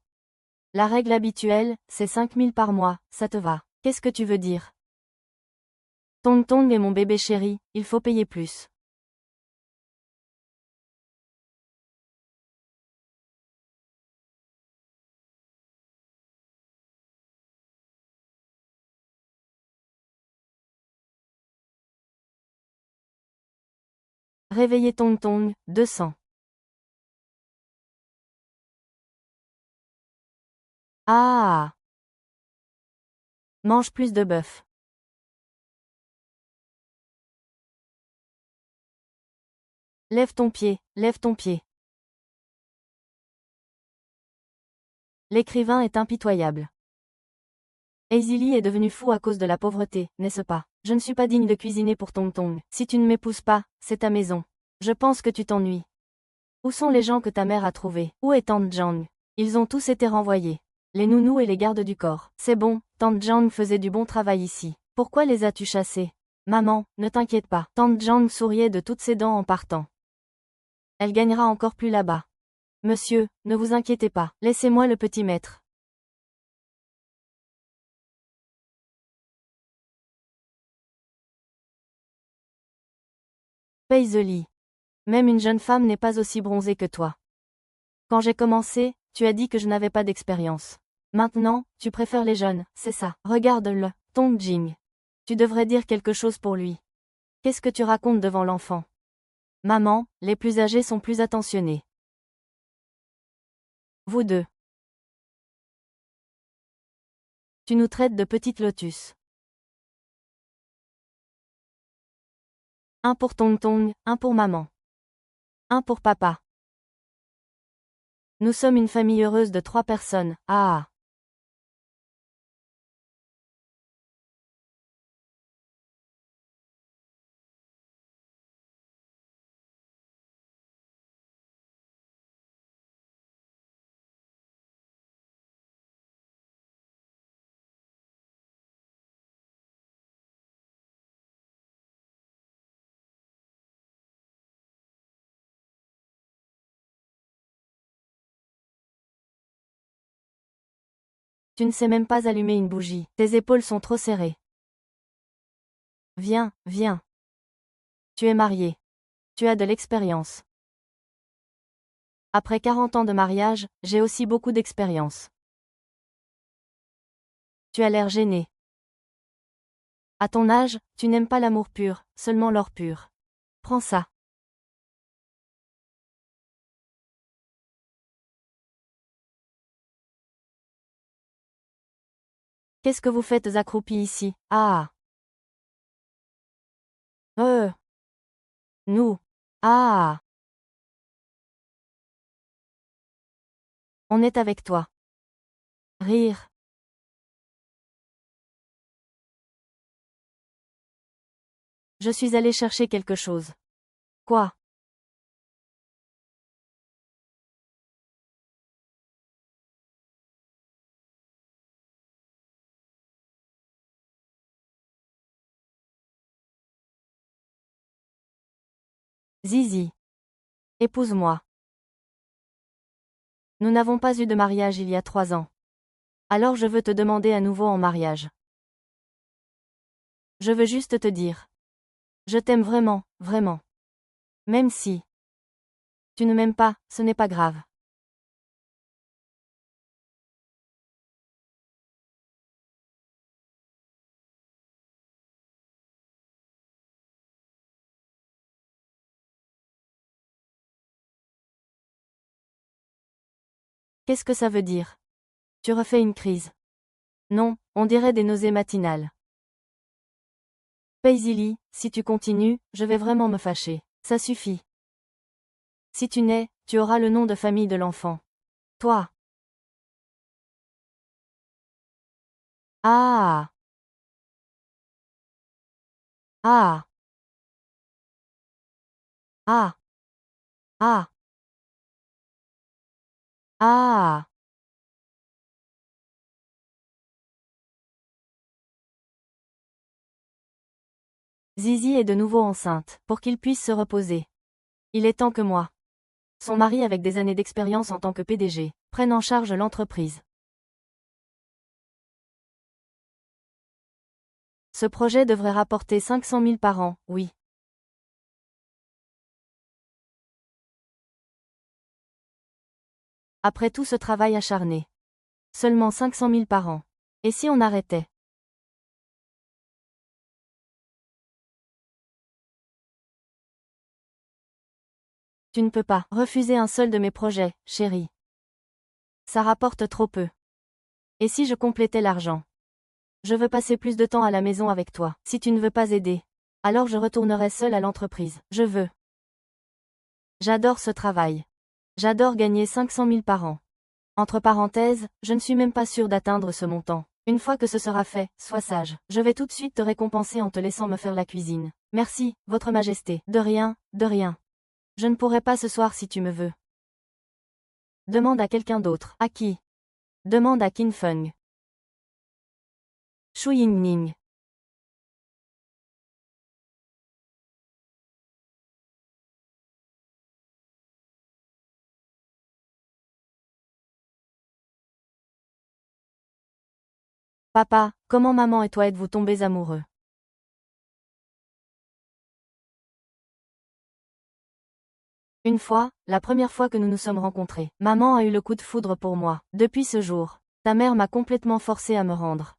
La règle habituelle, c'est 5 000 par mois, ça te va. Qu'est-ce que tu veux dire? Tong Tong est mon bébé chéri, il faut payer plus. Réveiller Tong Tong, 200. Ah! Mange plus de bœuf. Lève ton pied, lève ton pied. L'écrivain est impitoyable. Easily est devenu fou à cause de la pauvreté, n'est-ce pas? Je ne suis pas digne de cuisiner pour Tong Tong. Si tu ne m'épouses pas, c'est ta maison. Je pense que tu t'ennuies. Où sont les gens que ta mère a trouvés? Où est Tante Jang? Ils ont tous été renvoyés. Les nounous et les gardes du corps. C'est bon, Tante Jang faisait du bon travail ici. Pourquoi les as-tu chassés? Maman, ne t'inquiète pas. Tante Jang souriait de toutes ses dents en partant. Elle gagnera encore plus là-bas. Monsieur, ne vous inquiétez pas. Laissez-moi le petit maître. Paisley. Même une jeune femme n'est pas aussi bronzée que toi. Quand j'ai commencé, tu as dit que je n'avais pas d'expérience. Maintenant, tu préfères les jeunes, c'est ça. Regarde-le, Tong Jing. Tu devrais dire quelque chose pour lui. Qu'est-ce que tu racontes devant l'enfant? Maman, les plus âgés sont plus attentionnés. Vous deux. Tu nous traites de petites lotus. Un pour Tong Tong, un pour maman. Un pour papa. Nous sommes une famille heureuse de 3 personnes. Ah. Tu ne sais même pas allumer une bougie. Tes épaules sont trop serrées. Viens, viens. Tu es marié. Tu as de l'expérience. Après 40 ans de mariage, j'ai aussi beaucoup d'expérience. Tu as l'air gêné. À ton âge, tu n'aimes pas l'amour pur, seulement l'or pur. Prends ça. Qu'est-ce que vous faites accroupi ici? Ah. Euh. Nous. Ah. On est avec toi. Rire. Je suis allé chercher quelque chose. Quoi? Zizi. Épouse-moi. Nous n'avons pas eu de mariage il y a 3 ans. Alors je veux te demander à nouveau en mariage. Je veux juste te dire. Je t'aime vraiment, vraiment. Même si. Tu ne m'aimes pas, ce n'est pas grave. Qu'est-ce que ça veut dire? Tu refais une crise. Non, on dirait des nausées matinales. Paisley, si tu continues, je vais vraiment me fâcher. Ça suffit. Si tu nais, tu auras le nom de famille de l'enfant. Toi. Ah. Ah. Ah. Ah. Ah. Zizi est de nouveau enceinte, pour qu'il puisse se reposer. Il est temps que moi, son mari avec des années d'expérience en tant que PDG, prenne en charge l'entreprise. Ce projet devrait rapporter 500 000 par an, oui. Après tout ce travail acharné. Seulement 500 000 par an. Et si on arrêtait? Tu ne peux pas refuser un seul de mes projets, chérie. Ça rapporte trop peu. Et si je complétais l'argent? Je veux passer plus de temps à la maison avec toi. Si tu ne veux pas aider, alors je retournerai seule à l'entreprise. Je veux. J'adore ce travail. J'adore gagner 500 000 par an. Entre parenthèses, je ne suis même pas sûre d'atteindre ce montant. Une fois que ce sera fait, sois sage. Je vais tout de suite te récompenser en te laissant me faire la cuisine. Merci, Votre Majesté. De rien, de rien. Je ne pourrai pas ce soir si tu me veux. Demande à quelqu'un d'autre. À qui? Demande à Qin Feng. Shu Yingning. Papa, comment maman et toi êtes-vous tombés amoureux? Une fois, la première fois que nous nous sommes rencontrés, maman a eu le coup de foudre pour moi. Depuis ce jour, ta mère m'a complètement forcé à me rendre.